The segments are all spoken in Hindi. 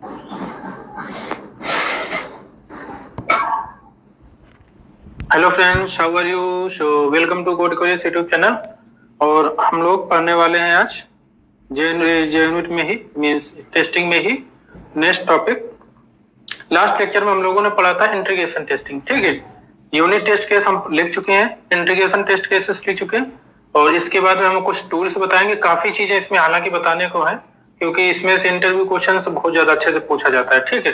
Hello friends, how are you? So welcome to code curious YouTube channel. और हम लोग पढ़ने वाले हैं आज यूनिट में ही, मींस टेस्टिंग में ही नेक्स्ट टॉपिक। लास्ट लेक्चर में हम लोगों ने पढ़ा था इंटीग्रेशन टेस्टिंग, ठीक है। यूनिट टेस्ट केस हम लिख चुके हैं, इंटीग्रेशन टेस्ट केसेस लिख चुके हैं, और इसके बाद में हम कुछ टूल्स बताएंगे। काफी चीजें इसमें हालांकि बताने को है, क्योंकि इसमें से इंटरव्यू क्वेश्चन बहुत ज्यादा अच्छे से पूछा जाता है, ठीक है।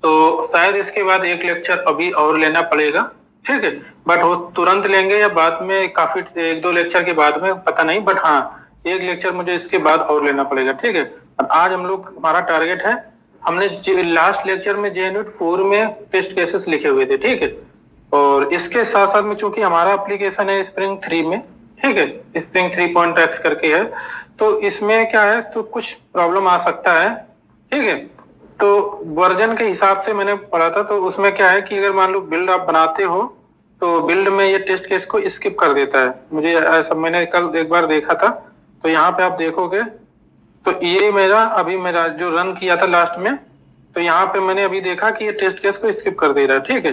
तो शायद इसके बाद एक लेक्चर अभी और लेना पड़ेगा, ठीक है। बट वो तुरंत लेंगे या बाद में, काफी एक दो लेक्चर के बाद में, पता नहीं, बट हाँ एक लेक्चर मुझे इसके बाद और लेना पड़ेगा, ठीक है। आज हम लोग, हमारा टारगेट है, हमने लास्ट लेक्चर में JUnit 4 में टेस्ट केसेस लिखे हुए थे, ठीक है। और इसके साथ साथ में चूंकि हमारा एप्लीकेशन है स्प्रिंग 3 में, ठीक है, स्प्रिंग 3.x करके है, तो इसमें क्या है, तो कुछ प्रॉब्लम आ सकता है, ठीक है। तो वर्जन के हिसाब से मैंने पढ़ा था, तो उसमें क्या है कि अगर मान लो बिल्ड आप बनाते हो, तो बिल्ड में ये टेस्ट केस को स्किप कर देता है। मुझे ऐसा, मैंने कल एक बार देखा था, तो यहाँ पे आप देखोगे तो ये मेरा जो रन किया था लास्ट में, तो यहाँ पे मैंने अभी देखा कि ये टेस्ट केस को स्किप कर दे रहा है, ठीक है।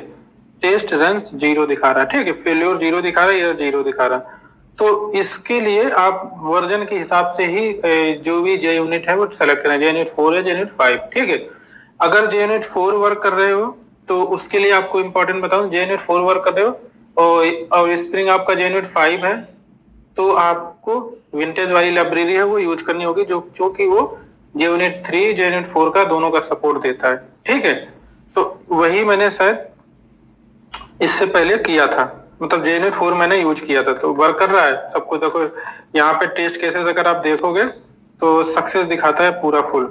टेस्ट रन 0 दिखा रहा है, ठीक है, फेल्योर 0 दिखा रहा है, एरर 0 दिखा रहा है। तो इसके लिए आप वर्जन के हिसाब से ही जो भी JUnit है वो सेलेक्ट करें। JUnit 4 है, JUnit 5, ठीक है। अगर JUnit 4 वर्क कर रहे हो तो उसके लिए आपको इंपॉर्टेंट बताऊं, JUnit 4 वर्क कर रहे हो और स्प्रिंग आपका JUnit 5 है, तो आपको विंटेज वाली लाइब्रेरी है वो यूज करनी होगी, जो कि वो JUnit 3 JUnit 4 का दोनों का सपोर्ट देता है, ठीक है। तो वही मैंने शायद इससे पहले किया था, मतलब JUnit 4 मैंने यूज किया था, तो वर्क कर रहा है सब कुछ। देखो यहाँ पे टेस्ट केसेस अगर आप देखोगे तो सक्सेस दिखाता है पूरा फुल।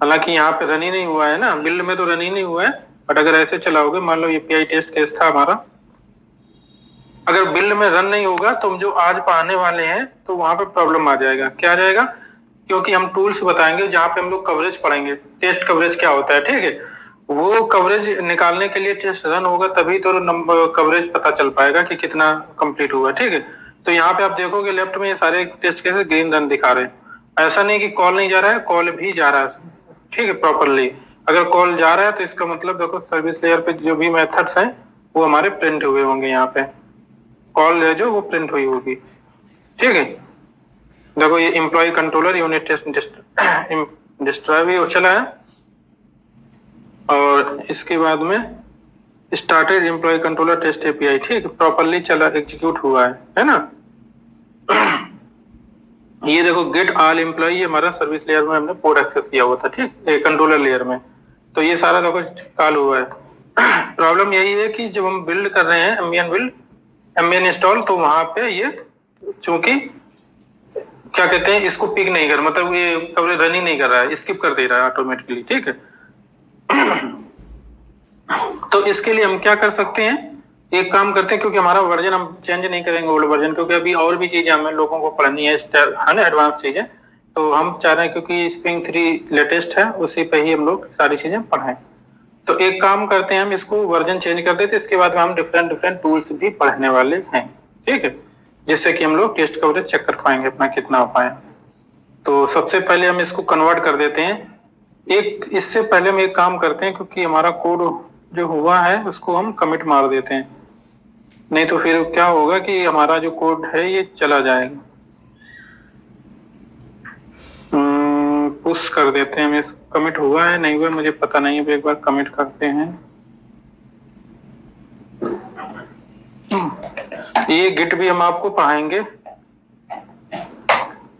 हालांकि यहाँ पे रन ही नहीं हुआ है ना, बिल्ड में तो रन ही नहीं हुआ है, बट अगर ऐसे चलाओगे, मान लो API टेस्ट केस था हमारा, अगर बिल्ड में रन नहीं होगा तो हम जो आज पढ़ाने वाले हैं तो वहां पे प्रॉब्लम आ जाएगा। क्या आ जाएगा? क्योंकि हम टूल्स बताएंगे जहां पे हम लोग कवरेज पढ़ेंगे, टेस्ट कवरेज क्या होता है, ठीक है। वो कवरेज निकालने के लिए टेस्ट रन होगा, तभी तो नंबर कवरेज पता चल पाएगा कि कितना कंप्लीट हुआ, ठीक है। तो यहाँ पे आप देखोगे लेफ्ट में ये सारे टेस्ट केसेस ग्रीन रन दिखा रहे हैं। ऐसा नहीं कि कॉल नहीं जा रहा है, कॉल भी जा रहा है, ठीक है, प्रॉपरली। अगर कॉल जा रहा है तो इसका मतलब देखो सर्विस लेयर पे जो भी मेथड्स हैं वो हमारे प्रिंट हुए होंगे। यहाँ पे कॉल है जो वो प्रिंट हुई होगी, ठीक है। देखो ये employ controller unit test destroy भी चला है, और इसके बाद में started employ controller test API, ठीक, प्रॉपरली चला, एग्जीक्यूट हुआ है ना। ये देखो गेट ऑल एम्प्लॉय, ये हमारा सर्विस लेयर में हमने पोर्ट एक्सेस किया हुआ था, ठीक, कंट्रोलर लेयर में। तो ये सारा देखो कॉल हुआ है। प्रॉब्लम यही है कि जब हम बिल्ड कर रहे हैं एम्बियन इंस्टॉल, तो वहां पे ये चूंकि क्या कहते हैं, इसको पिक नहीं कर, मतलब ये कवरेज रन ही नहीं कर रहा है, स्किप कर दे रहा है ऑटोमेटिकली, ठीक है। तो इसके लिए हम क्या कर सकते हैं, एक काम करते हैं, क्योंकि हमारा वर्जन हम चेंज नहीं करेंगे ओल्ड वर्जन, क्योंकि अभी और भी चीजें हमें लोगों को पढ़नी है ना, एडवांस चीजें। तो हम चाह रहे हैं क्योंकि स्प्रिंग 3 लेटेस्ट है, उसी पे ही हम लोग सारी चीजें पढ़ें। तो एक काम करते हैं, हम इसको वर्जन चेंज कर देते हैं, इसके बाद में हम डिफरेंट टूल्स भी पढ़ने वाले हैं, ठीक है, जिससे कि हम लोग टेस्ट कवरेज चेक कर पाएंगे अपना कितना हो पाए। तो सबसे पहले हम इसको कन्वर्ट कर देते हैं। इससे पहले हम एक काम करते हैं, क्योंकि हमारा कोड जो हुआ है उसको हम कमिट मार देते हैं, नहीं तो फिर क्या होगा कि हमारा जो कोड है ये चला जाएगा। पुश कर देते हैं हम, इस कमिट हुआ है नहीं हुआ मुझे पता नहीं है, एक बार कमिट करते हैं। ये गिट भी हम आपको पढ़ाएंगे,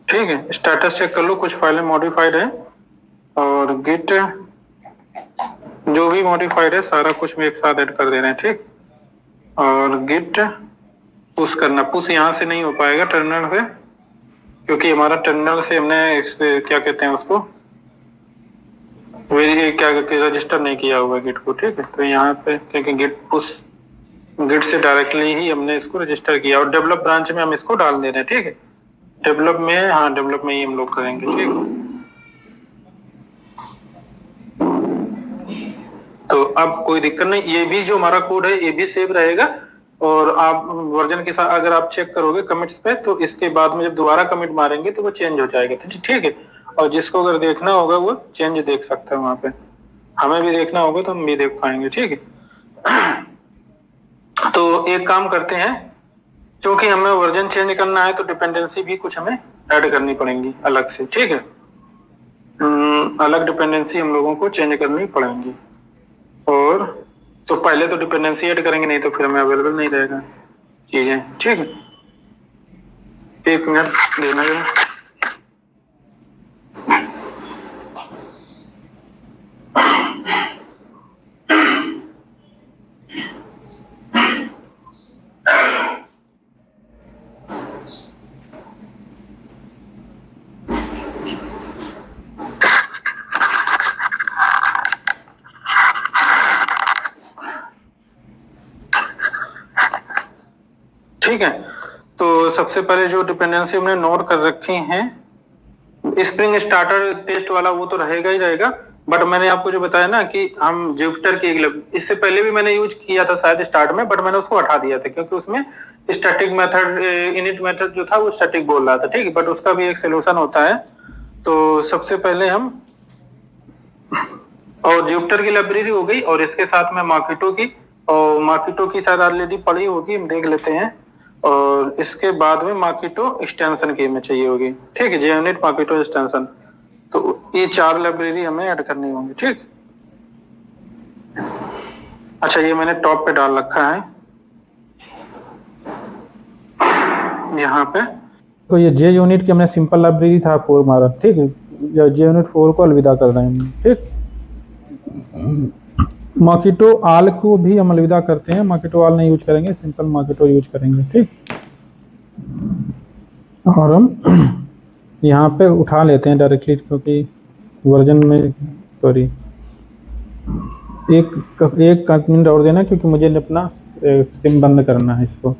ठीक है। स्टेटस चेक कर लो, कुछ फाइलें मॉडिफाइड है, और गिट जो भी मॉडिफाइड है सारा कुछ में एक साथ ऐड कर दे रहे हैं, ठीक। और गिट पुश करना, पुश यहाँ से नहीं हो पाएगा टर्मिनल से, क्योंकि हमारा टर्मिनल से हमने इस क्या कहते हैं उसको क्या रजिस्टर नहीं किया हुआ गिट को, ठीक है। तो यहाँ पे क्योंकि गिट से डायरेक्टली ही हमने इसको रजिस्टर किया, और डेवलप ब्रांच में हम इसको डाल दे रहे हैं, ठीक है। डेवलप में ही हम लोग करेंगे, ठीक। तो अब कोई दिक्कत नहीं, ये भी जो हमारा कोड है ये भी सेव रहेगा, और आप वर्जन के साथ अगर आप चेक करोगे कमिट्स पे, तो इसके बाद में जब दोबारा कमिट मारेंगे तो वो चेंज हो जाएगा, ठीक है। और जिसको अगर देखना होगा वो चेंज देख सकता है वहां पे, हमें भी देखना होगा तो हम भी देख पाएंगे, ठीक है। तो एक काम करते हैं, क्योंकि हमें वर्जन चेंज करना है तो डिपेंडेंसी भी कुछ हमें ऐड करनी पड़ेंगी अलग से, ठीक है। अलग डिपेंडेंसी हम लोगों को चेंज करनी पड़ेंगी, और तो पहले तो डिपेंडेंसी ऐड करेंगे, नहीं तो फिर हमें अवेलेबल नहीं रहेगा चीजें, ठीक है। एक मिनट देना जरा। ठीक है, तो सबसे पहले जो डिपेंडेंसी हमने नोट कर रखी हैं, स्प्रिंग स्टार्टर टेस्ट वाला वो तो रहेगा ही रहेगा, बट मैंने आपको जो बताया ना कि हम जुपिटर की इससे पहले भी मैंने यूज किया था शायद स्टार्ट में, बट मैंने उसको हटा दिया था क्योंकि उसमें स्टैटिक मेथड, इनिट मेथड जो था वो स्टैटिक बोल रहा था, ठीक है। बट उसका भी एक सोल्यूशन होता है। तो सबसे पहले हम, और जुपिटर की लाइब्रेरी हो गई, और इसके साथ में मार्केटो की, और मार्केटो की शायद ऑलरेडी पड़ी होगी, हम देख लेते हैं। और इसके बाद में मार्केटो एक्सटेंशन की हमें चाहिए होगी, ठीक है, JUnit मार्केटो एक्सटेंशन। तो ये 4 लाइब्रेरी हमें ऐड करनी होंगी, ठीक। अच्छा, ये मैंने टॉप पे डाल रखा है यहाँ पे। तो ये JUnit की हमने सिंपल लाइब्रेरी था 4 मारा, ठीक है। JUnit 4 को अलविदा कर रहे हैं, ठीक। मार्केटो आल को भी हम अलविदा करते हैं, मार्केटो आल नहीं यूज करेंगे, सिंपल मार्केटो यूज करेंगे, ठीक। और हम यहाँ पे उठा लेते हैं डायरेक्टली, क्योंकि वर्जन में सॉरी एक मिनट और देना, क्योंकि मुझे अपना सिम बंद करना है इसको।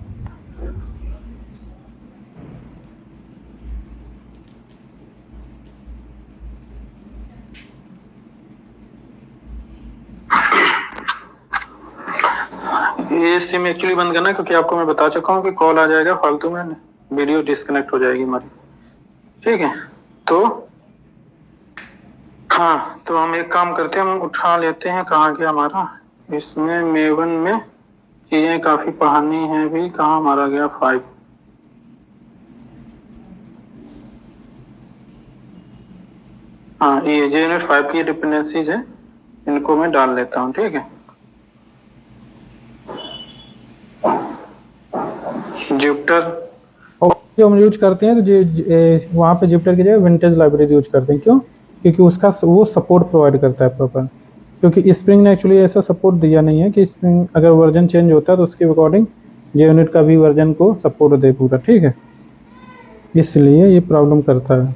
ये सिम एक्चुअली बंद करना है, क्योंकि आपको मैं बता चुका हूँ कि कॉल आ जाएगा फालतू में, वीडियो डिस्कनेक्ट हो जाएगी हमारी, ठीक है। तो हाँ, तो हम एक काम करते हैं, हम उठा लेते हैं, कहाँ गया हमारा, इसमें मेवन में चीजें काफी पढ़ानी है भी, कहाँ हमारा गया 5। हाँ, ये JUnit 5 की डिपेंडेंसीज है, इनको मैं डाल लेता हूँ, ठीक है। जुपिटर जो हम यूज करते हैं तो वहाँ पे जुपिटर की जगह विंटेज लाइब्रेरी यूज करते हैं, क्यों? क्योंकि उसका वो सपोर्ट प्रोवाइड करता है प्रॉपर, क्योंकि स्प्रिंग ने एक्चुअली ऐसा सपोर्ट दिया नहीं है कि स्प्रिंग अगर वर्जन चेंज होता है तो उसके अकॉर्डिंग JUnit का भी वर्जन को सपोर्ट दे पूरा, ठीक है। इसलिए ये प्रॉब्लम करता है।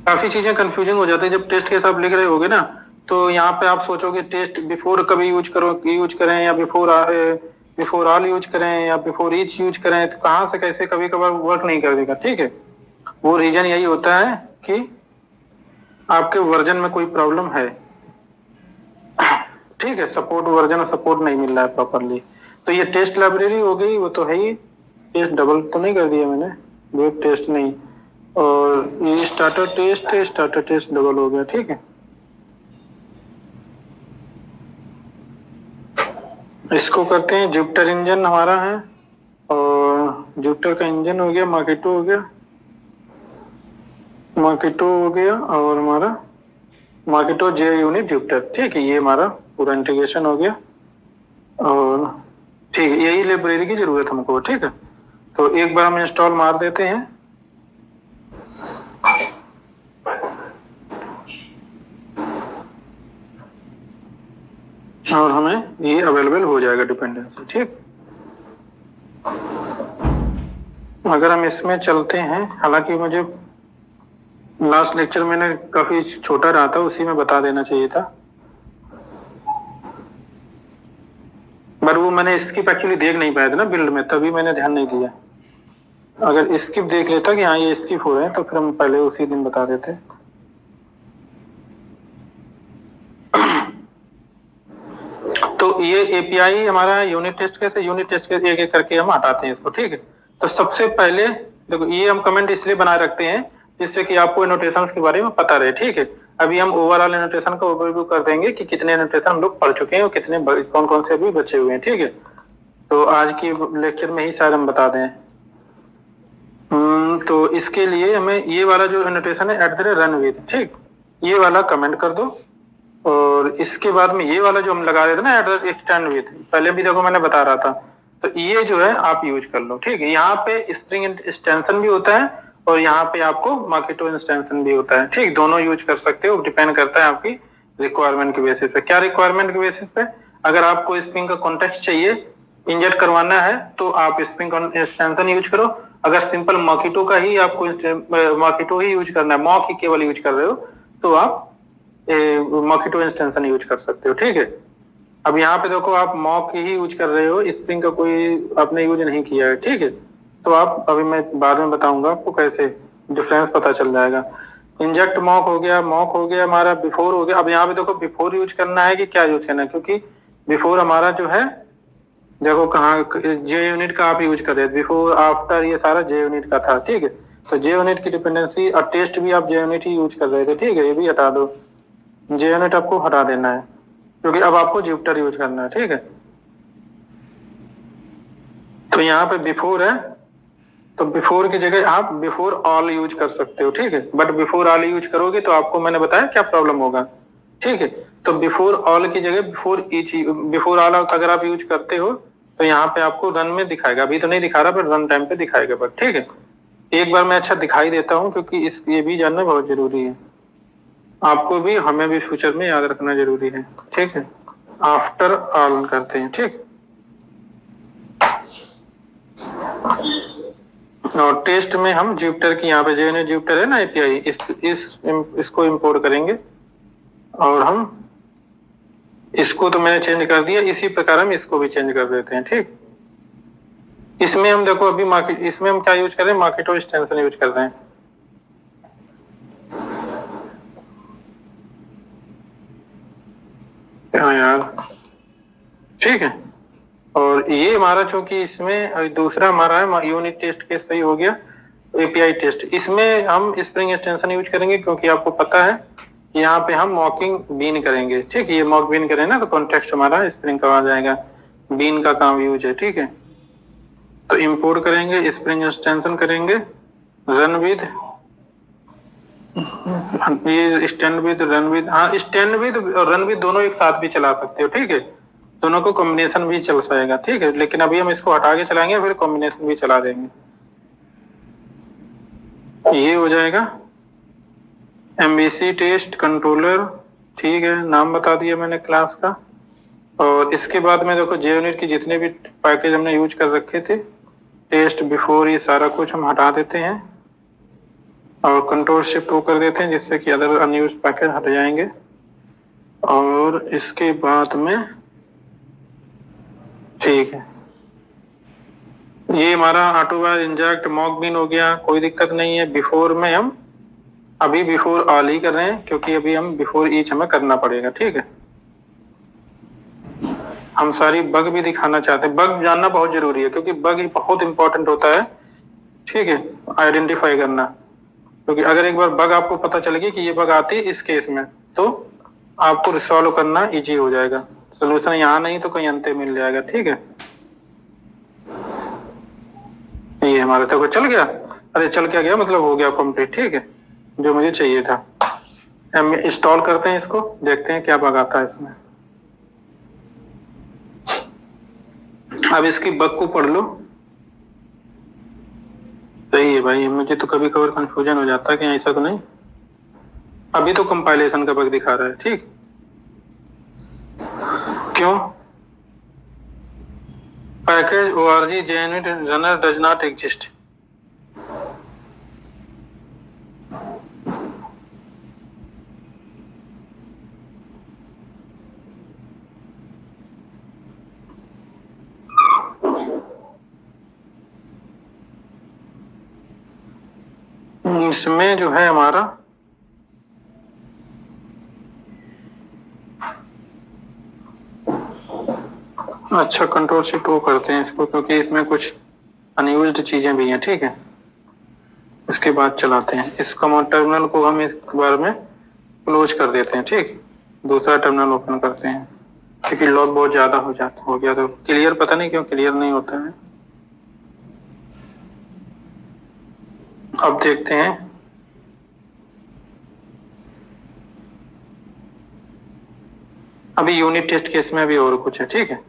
काफी चीजें कंफ्यूजिंग हो जाती है जब टेस्ट के साथ लिख रहे होगे ना, तो यहाँ पे आप सोचोगे टेस्ट बिफोर कभी यूज करें, या बिफोर ऑल यूज करें, या बिफोर ईच यूज करें, तो कहाँ से कैसे कभी कभार वर्क नहीं कर देगा, ठीक है। वो रीजन यही होता है कि आपके वर्जन में कोई प्रॉब्लम है, ठीक है, सपोर्ट नहीं मिल रहा है प्रॉपरली। तो ये टेस्ट लाइब्रेरी हो गई, वो तो है ही, टेस्ट डबल तो नहीं कर दिया मैंने, वेब टेस्ट नहीं, और ये स्टार्टर टेस्ट डबल हो गया, ठीक है। इसको करते हैं, जुपिटर इंजन हमारा है, और जुपिटर का इंजन हो गया, मार्केटो हो गया, और हमारा मार्केटो JUnit जुपिटर, ठीक है। ये हमारा पूरा इंटीग्रेशन हो गया, और ठीक है, यही लाइब्रेरी की जरूरत हमको, ठीक है। तो एक बार हम इंस्टॉल मार देते हैं, और हमें ये अवेलेबल हो जाएगा डिपेंडेंसी, ठीक। अगर हम इसमें चलते हैं, हालांकि मुझे लास्ट लेक्चर मैंने काफी छोटा रहा था, उसी में बता देना चाहिए था, बट वो मैंने स्किप एक्चुअली देख नहीं पाया था ना बिल्ड में, तभी मैंने ध्यान नहीं दिया। अगर स्किप देख लेता कि हाँ ये स्किप हो रहे हैं, तो फिर हम पहले उसी दिन बता देते। तो ये API हमारा यूनिट टेस्ट के एक एक करके हम हटाते हैं इसको, ठीक है। तो सबसे पहले देखो, ये हम कमेंट इसलिए बनाए रखते हैं जिससे कि आपको एनोटेशंस के बारे में पता रहे। ठीक है, अभी हम ओवरऑल एनोटेशन का ओवरव्यू कर देंगे कि कितने एनोटेशन हम लोग पढ़ चुके हैं और कितने कौन कौन से अभी बचे हुए हैं। ठीक है, तो आज की लेक्चर में ही शायद हम बता दें। तो इसके लिए हमें ये वाला जो एनोटेशन है @run with, ठीक, ये वाला कमेंट कर दो। और इसके बाद में ये वाला जो हम लगा रहे थे ना @extend with, पहले भी देखो मैंने बता रहा था, तो ये जो है आप यूज कर लो। ठीक है, यहाँ पे स्ट्रिंग एक्सटेंशन भी होता है और यहाँ पे आपको मार्केटो एक्सटेंशन भी होता है। ठीक, दोनों यूज कर सकते हो, डिपेंड करता है आपकी रिक्वायरमेंट के बेसिस पे। क्या रिक्वायरमेंट के बेसिस पे? अगर आपको स्प्रिंग का कॉन्टेक्स्ट चाहिए, इंजेक्ट करवाना है, तो आप स्प्रिंग एक्सटेंशन यूज करो। अगर सिंपल मॉकिटो का ही आपको मॉकिटो ही यूज करना है, मॉक ही केवल यूज कर रहे हो, तो आप मॉकिटो एक्सटेंशन यूज कर सकते हो। ठीक है, अब यहाँ पे देखो आप मॉक ही यूज कर रहे हो, स्प्रिंग का कोई आपने यूज नहीं किया है। ठीक है, तो आप अभी मैं बाद में बताऊंगा आपको कैसे डिफरेंस पता चल जाएगा। इंजेक्ट मॉक हो गया, मॉक हो गया हमारा, बिफोर हो गया। अब यहाँ पे देखो बिफोर यूज करना है कि क्या यूज करना है, क्योंकि बिफोर हमारा जो है, देखो कहाँ जे यूनिट का आप यूज कर रहे थे, बिफोर आफ्टर ये सारा जे यूनिट का था। ठीक है, तो जे यूनिट की डिपेंडेंसी और टेस्ट भी आप जे यूनिट ही यूज कर रहे थे। ठीक है, ये भी हटा दो, जे यूनिट आपको हटा देना है, क्योंकि अब आपको जुपिटर यूज करना है। ठीक है, तो यहाँ पे बिफोर है, तो बिफोर की जगह आप बिफोर ऑल यूज कर सकते हो। ठीक है, बट बिफोर ऑल यूज करोगे तो आपको मैंने बताया क्या प्रॉब्लम होगा। ठीक है, तो बिफोर ऑल की जगह बिफोर ईच, बिफोर ऑल अगर आप यूज करते हो तो यहाँ पे आपको रन में दिखाएगा, अभी तो नहीं दिखा रहा पर रन टाइम पे दिखाएगा। बट ठीक है, एक बार मैं अच्छा दिखाई देता हूँ, क्योंकि इस ये भी जानना बहुत जरूरी है, आपको भी हमें भी फ्यूचर में याद रखना जरूरी है। ठीक है, आफ्टर ऑल करते हैं। ठीक, और टेस्ट में हम जुपिटर की, यहाँ पे जे जुपिटर है ना एपीआई, इसको इंपोर्ट करेंगे और हम इसको, तो मैंने चेंज कर दिया, इसी प्रकार हम इसको भी चेंज कर देते हैं। ठीक, इसमें हम देखो अभी मार्केट, इसमें हम क्या यूज कर रहे हैं, मार्केटो एक्सटेंशन यूज कर रहे हैं। हाँ यार, ठीक है, और ये हमारा चूंकि इसमें दूसरा हमारा है यूनिट टेस्ट केस, सही हो गया, एपीआई टेस्ट, इसमें हम स्प्रिंग एक्सटेंशन यूज करेंगे, क्योंकि आपको पता है यहाँ पे हम मॉकिंग बीन करेंगे। ठीक है, ये मॉक बीन करें ना, तो कॉन्टेक्स्ट हमारा स्प्रिंग का आ जाएगा, बीन का काम यूज है। ठीक है, तो इंपोर्ट करेंगे, स्प्रिंग एक्सटेंशन करेंगे, रन विद, ये स्टैंड विद, रन विद, हाँ स्टैंड विद और रन विद दोनों एक साथ भी चला सकते हो। ठीक है, दोनों को कॉम्बिनेशन भी चल जाएगा। ठीक है, लेकिन अभी हम इसको हटा के चलाएंगे, फिर कॉम्बिनेशन भी चला देंगे। ये हो जाएगा एमबीसी टेस्ट कंट्रोलर। ठीक है, नाम बता दिया मैंने क्लास का। और इसके बाद में देखो जे यूनिट की जितने भी पैकेज हमने यूज कर रखे थे, टेस्ट, बिफोर, ये सारा कुछ हम हटा देते हैं और कंट्रोल शिफ्ट वो कर देते हैं, जिससे कि अदर अनयूज पैकेज हट जाएंगे। और इसके बाद में ठीक है, ये हमारा ऑटोवायर इंजेक्ट मॉक बीन हो गया, कोई दिक्कत नहीं है। बिफोर में हम अभी बिफोर ऑल ही कर रहे हैं, क्योंकि अभी हम बिफोर ईच हमें करना पड़ेगा। ठीक है, हम सारी बग भी दिखाना चाहते हैं, बग जानना बहुत जरूरी है, क्योंकि बग ही बहुत इंपॉर्टेंट होता है। ठीक है, आइडेंटिफाई करना, क्योंकि अगर एक बार बग आपको पता चलेगी कि ये बग आती है इस केस में, तो आपको रिसॉल्व करना इजी हो जाएगा। सोल्यूशन यहाँ नहीं तो कहीं अंत मिल जाएगा। ठीक है, ये हमारा देखो चल गया, अरे चल क्या गया मतलब हो गया कंप्लीट। ठीक है, जो मुझे चाहिए था। हम इंस्टॉल करते हैं इसको, देखते हैं क्या बग आता है इसमें। अब इसकी बग को पढ़ लो। सही है भाई, मुझे तो कभी कभार कंफ्यूजन हो जाता है कि ऐसा तो नहीं, अभी तो कंपाइलेशन का बग दिखा रहा है। ठीक, क्यों? Package org JUnit runner does not exist। इसमें जो है हमारा अच्छा, कंट्रोल शिफ्ट वो करते हैं इसको, क्योंकि इसमें कुछ अनयूज्ड चीजें भी हैं। ठीक है, इसके बाद चलाते हैं। इस कमांड टर्मिनल को हम एक बार में क्लोज कर देते हैं, ठीक। दूसरा टर्मिनल ओपन करते हैं क्योंकि लॉग बहुत ज्यादा हो गया तो क्लियर, पता नहीं क्यों क्लियर नहीं होता है। अब देखते हैं अभी यूनिट टेस्ट केस में अभी और कुछ है, ठीक है।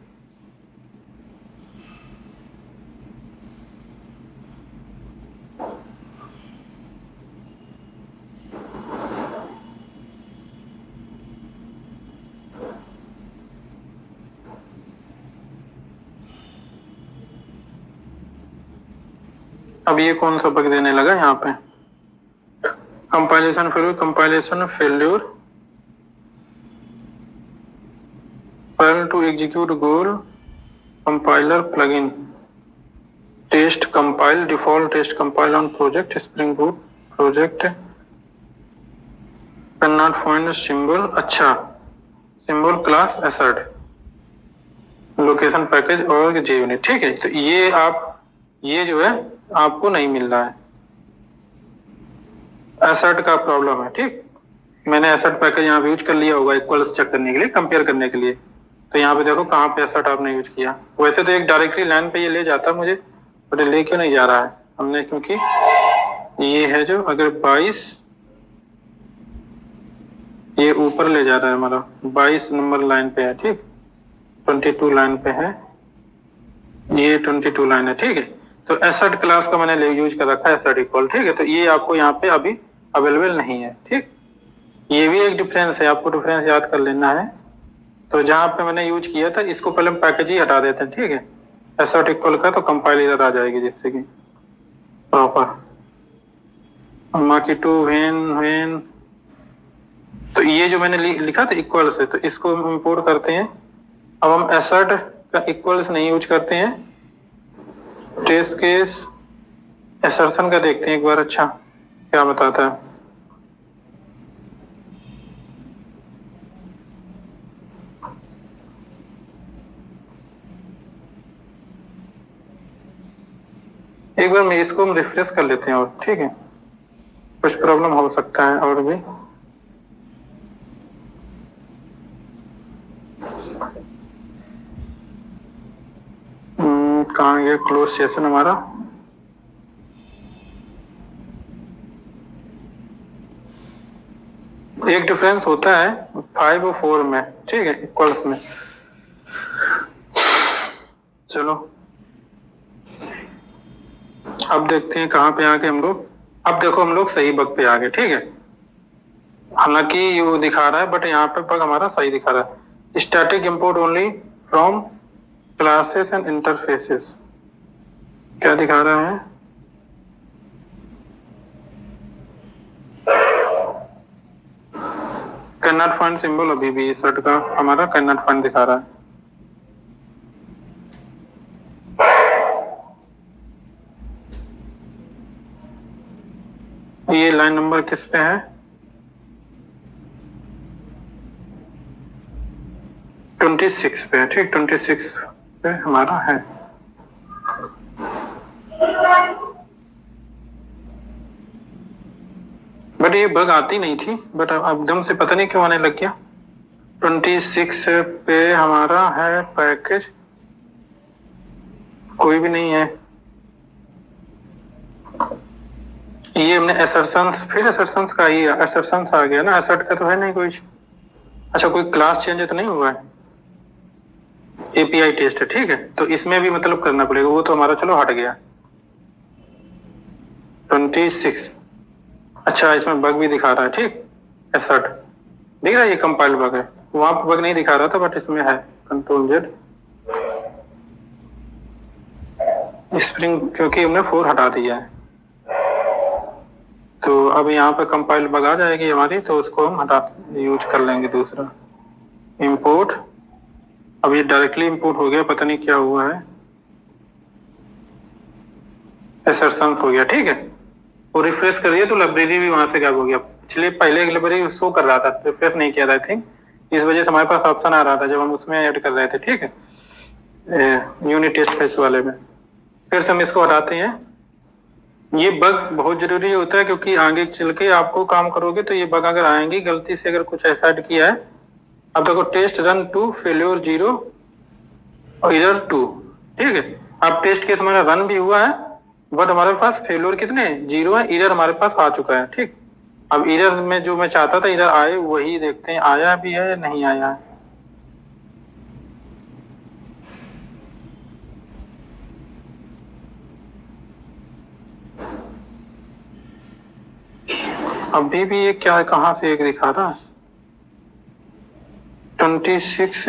अब ये कौन सा बग देने लगा यहाँ पे, compilation failure fail to execute goal compiler plugin test compile default test compile on project Spring Boot project cannot find symbol। अच्छा, symbol class assert location package और JUnit, ठीक है। तो ये जो है आपको नहीं मिल रहा है, assert का प्रॉब्लम है, ठीक। मैंने assert पैकेज यहाँ पे यूज कर लिया होगा इक्वल्स चेक करने के लिए, कंपेयर करने के लिए। तो यहाँ पे देखो कहाँ पे assert आपने यूज किया। वैसे तो एक डायरेक्टली लाइन पे ये ले जाता मुझे, बट ले क्यों नहीं जा रहा है हमने, क्योंकि ये है जो अगर 22 ये ऊपर ले जा रहा है हमारा 22 नंबर लाइन पे है, ठीक। 22 लाइन पे है, ये 22 लाइन है, ठीक है। तो assert क्लास का मैंने यूज कर रखा है assert इक्वल, ठीक है। तो ये आपको यहाँ पे अभी अवेलेबल नहीं है, ठीक। ये भी एक डिफरेंस है, आपको डिफरेंस याद कर लेना है। तो जहां पे मैंने यूज किया था इसको पहले हम पैकेज ही हटा देते हैं, ठीक है। assert इक्वल का तो कंपाइलर आ जाएगी जिससे कि प्रॉपर मार्की टू वेन। तो ये जो मैंने लिखा था इक्वल से, तो इसको हम इंपोर्ट करते हैं। अब हम assert का इक्वल्स नहीं यूज करते हैं, टेस्ट केस assertion का देखते हैं एक बार, अच्छा क्या बताता है। एक बार मैं इसको हम रिफ्रेश कर लेते हैं और, ठीक है, कुछ प्रॉब्लम हो सकता है और भी। कहाँ गया क्लोज सेशन हमारा, एक डिफरेंस होता है 5 और 4 में, ठीक है, इक्वल्स में। चलो अब देखते हैं कहाँ पे आके हम लोग, अब देखो हम लोग सही बग पे आ गए, ठीक है। हालांकि ये दिखा रहा है बट यहाँ पे बग हमारा सही दिखा रहा है। Static import only from classes and interfaces, क्या दिखा रहा है, कैन नॉट फाइंड सिंबल, अभी भी assert का हमारा कैन नॉट फाइंड दिखा रहा है। ये लाइन नंबर किस पे है, 26 पे है, ठीक। 26 पे हमारा है। बट ये बग आती नहीं थी, बट अब एकदम से पता नहीं क्यों आने लग गया। 26 पे हमारा है पैकेज, कोई भी नहीं है। ये हमने assertions, फिर assertions का ही assertions आ गया ना, assert का तो है नहीं कुछ। अच्छा, कोई क्लास चेंज तो नहीं हुआ है, API टेस्ट है, ठीक है। तो इसमें भी मतलब करना पड़ेगा, वो तो हमारा चलो हट गया। 26, अच्छा इसमें बग भी दिखा रहा है, ठीक। assert दिख रहा है, ये कंपाइल बग है, वहां पर बग नहीं दिखा रहा था बट इसमें है। Ctrl Z, स्प्रिंग क्योंकि हमने 4 हटा दिया है, तो अब यहाँ पे कंपाइल बग आ जाएगी हमारी, तो उसको हम हटा यूज कर लेंगे दूसरा इंपोर्ट। अब ये डायरेक्टली इंपोर्ट हो गया, पता नहीं क्या हुआ है, assertions हो गया, ठीक है। वो रिफ्रेश करिए तो लाइब्रेरी भी वहां से गायब हो गया। पिछले पहले एक लाइब्रेरी शो कर रहा था, रिफ्रेश नहीं किया था आई थिंक, इस वजह से हमारे पास ऑप्शन आ रहा था जब हम उसमें ऐड कर रहे थे, ठीक है, यूनिट टेस्ट फेस वाले में। फिर से हम इसको हटाते हैं, ये बग बहुत जरूरी होता है, क्योंकि आगे चल के आपको काम करोगे तो ये बग अगर आएंगी गलती से, अगर कुछ ऐसा ऐड किया है। अब देखो टेस्ट रन 2 फेल्योर 0 और एरर 2, ठीक है। अब टेस्ट केस हमारा रन भी हुआ है, बट हमारे पास फेल्योर कितने 0 है, एरर हमारे पास आ चुका है, ठीक। अब एरर में जो मैं चाहता था एरर आए, वही देखते हैं आया भी है या नहीं आया है। अभी भी ये क्या है, कहाँ से एक दिखा रहा है 26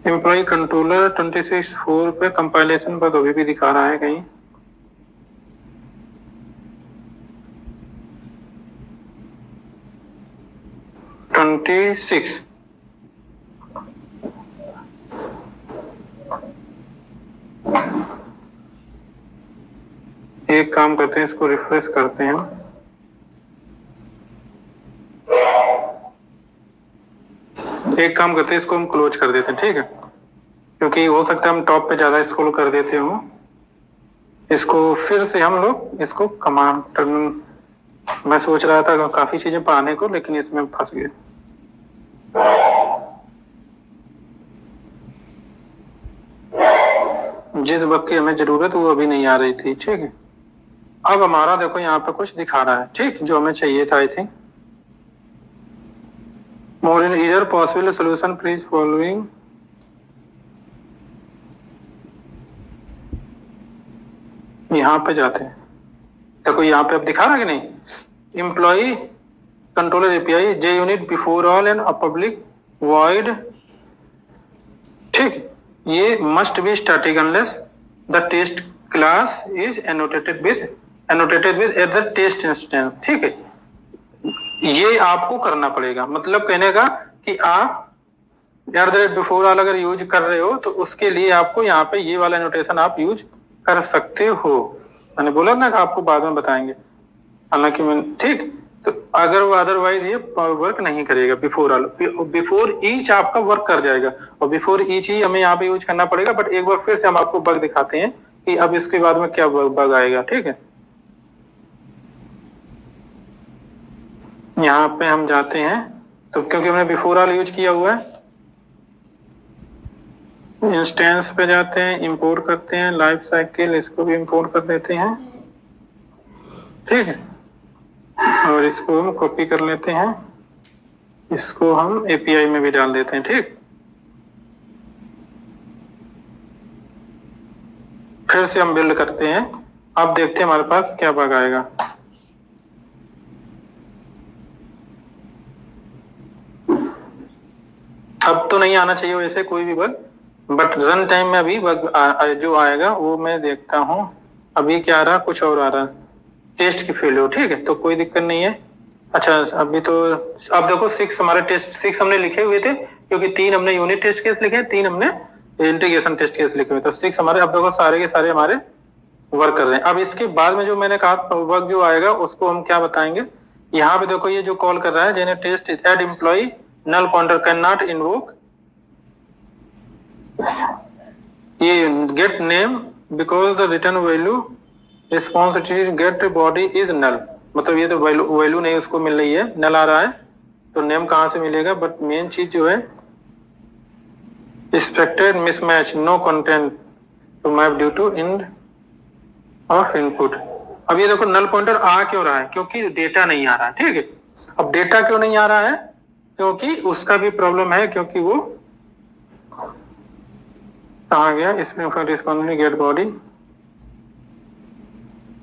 एम्प्लॉय कंट्रोलर 26/4 पे कंपाइलेशन बग अभी भी दिखा रहा है कहीं। एक काम करते हैं, इसको रिफ्रेश करते हैं। एक काम करते हैं, इसको हम क्लोज कर देते हैं, ठीक है, क्योंकि हो सकता है हम टॉप पे ज्यादा स्क्रॉल कर देते हो। इसको फिर से हम लोग इसको कमांड टर्न, मैं सोच रहा था काफी चीजें पढ़ाने को, लेकिन इसमें फंस गए। जिस वक्त की हमें जरूरत वो अभी नहीं आ रही थी, ठीक है। अब हमारा देखो यहाँ पे कुछ दिखा रहा है, ठीक, जो हमें चाहिए था। I think more in either possible solution please following. यहाँ पे जाते हैं, देखो यहाँ पे अब दिखा रहा है कि नहीं, employ controller API J unit before all and a public void, ठीक। ये must be static unless the test class is annotated with at the test instance, ठीक है। ये आपको करना पड़ेगा, मतलब कहने का कि आप बिफोर ऑल अगर यूज कर रहे हो तो उसके लिए आपको यहाँ पे ये वाला नोटेशन आप यूज कर सकते हो। मैंने बोला ना कि आपको बाद में बताएंगे, हालांकि मैं, ठीक। तो अगर वो अदरवाइज ये वर्क नहीं करेगा, बिफोर ईच आपका वर्क कर जाएगा, और बिफोर ईच ही हमें यहाँ पे यूज करना पड़ेगा। बट एक बार फिर से हम आपको बग दिखाते हैं कि अब इसके बाद में क्या बग आएगा, ठीक है। यहाँ पे हम जाते हैं, तो क्योंकि हमने बिफोर ऑल यूज किया हुआ है, इंस्टेंस पे जाते हैं, इंपोर्ट करते हैं लाइफ साइकिल, इसको भी इंपोर्ट कर देते हैं, ठीक है। और इसको हम कॉपी कर लेते हैं, इसको हम एपीआई में भी डाल देते हैं, ठीक। फिर से हम बिल्ड करते हैं, अब देखते हैं हमारे पास क्या बग आएगा। अब तो नहीं आना चाहिए वैसे कोई भी बग, बट रन टाइम में अभी बग जो आएगा वो मैं देखता हूँ। अभी क्या आ रहा, कुछ और आ रहा, टेस्ट की फेल्योर, ठीक है, तो कोई दिक्कत नहीं है। अच्छा अभी तो, अब देखो 6 हमारे टेस्ट 6 हमने लिखे हुए थे, क्योंकि 3 हमने यूनिट टेस्ट केस लिखे, 3 हमने इंटीग्रेशन टेस्ट केस लिखे हुए, तो 6 हमारे, अब देखो सारे के सारे हमारे वर्क कर रहे हैं। अब इसके बाद में जो मैंने कहा वर्क जो आएगा उसको हम क्या बताएंगे। यहाँ पे देखो ये जो कॉल कर रहा है जेने test add employ null pointer can not invoke ये get name because the return value response get body is null, मतलब ये तो वैल्यू नहीं उसको मिल रही है, नल आ रहा है, तो नेम कहाँ से मिलेगा। बट मेन चीज जो है expected mismatch no content to map due to end of input. अब ये देखो नल पॉइंटर आ क्यों रहा है, क्योंकि डेटा नहीं आ रहा है, ठीक है। अब डेटा क्यों नहीं आ रहा है, क्योंकि उसका भी प्रॉब्लम है, क्योंकि वो कहाँ गया, इसमें रिस्पॉन्सिबिलिटी गेट बॉडी,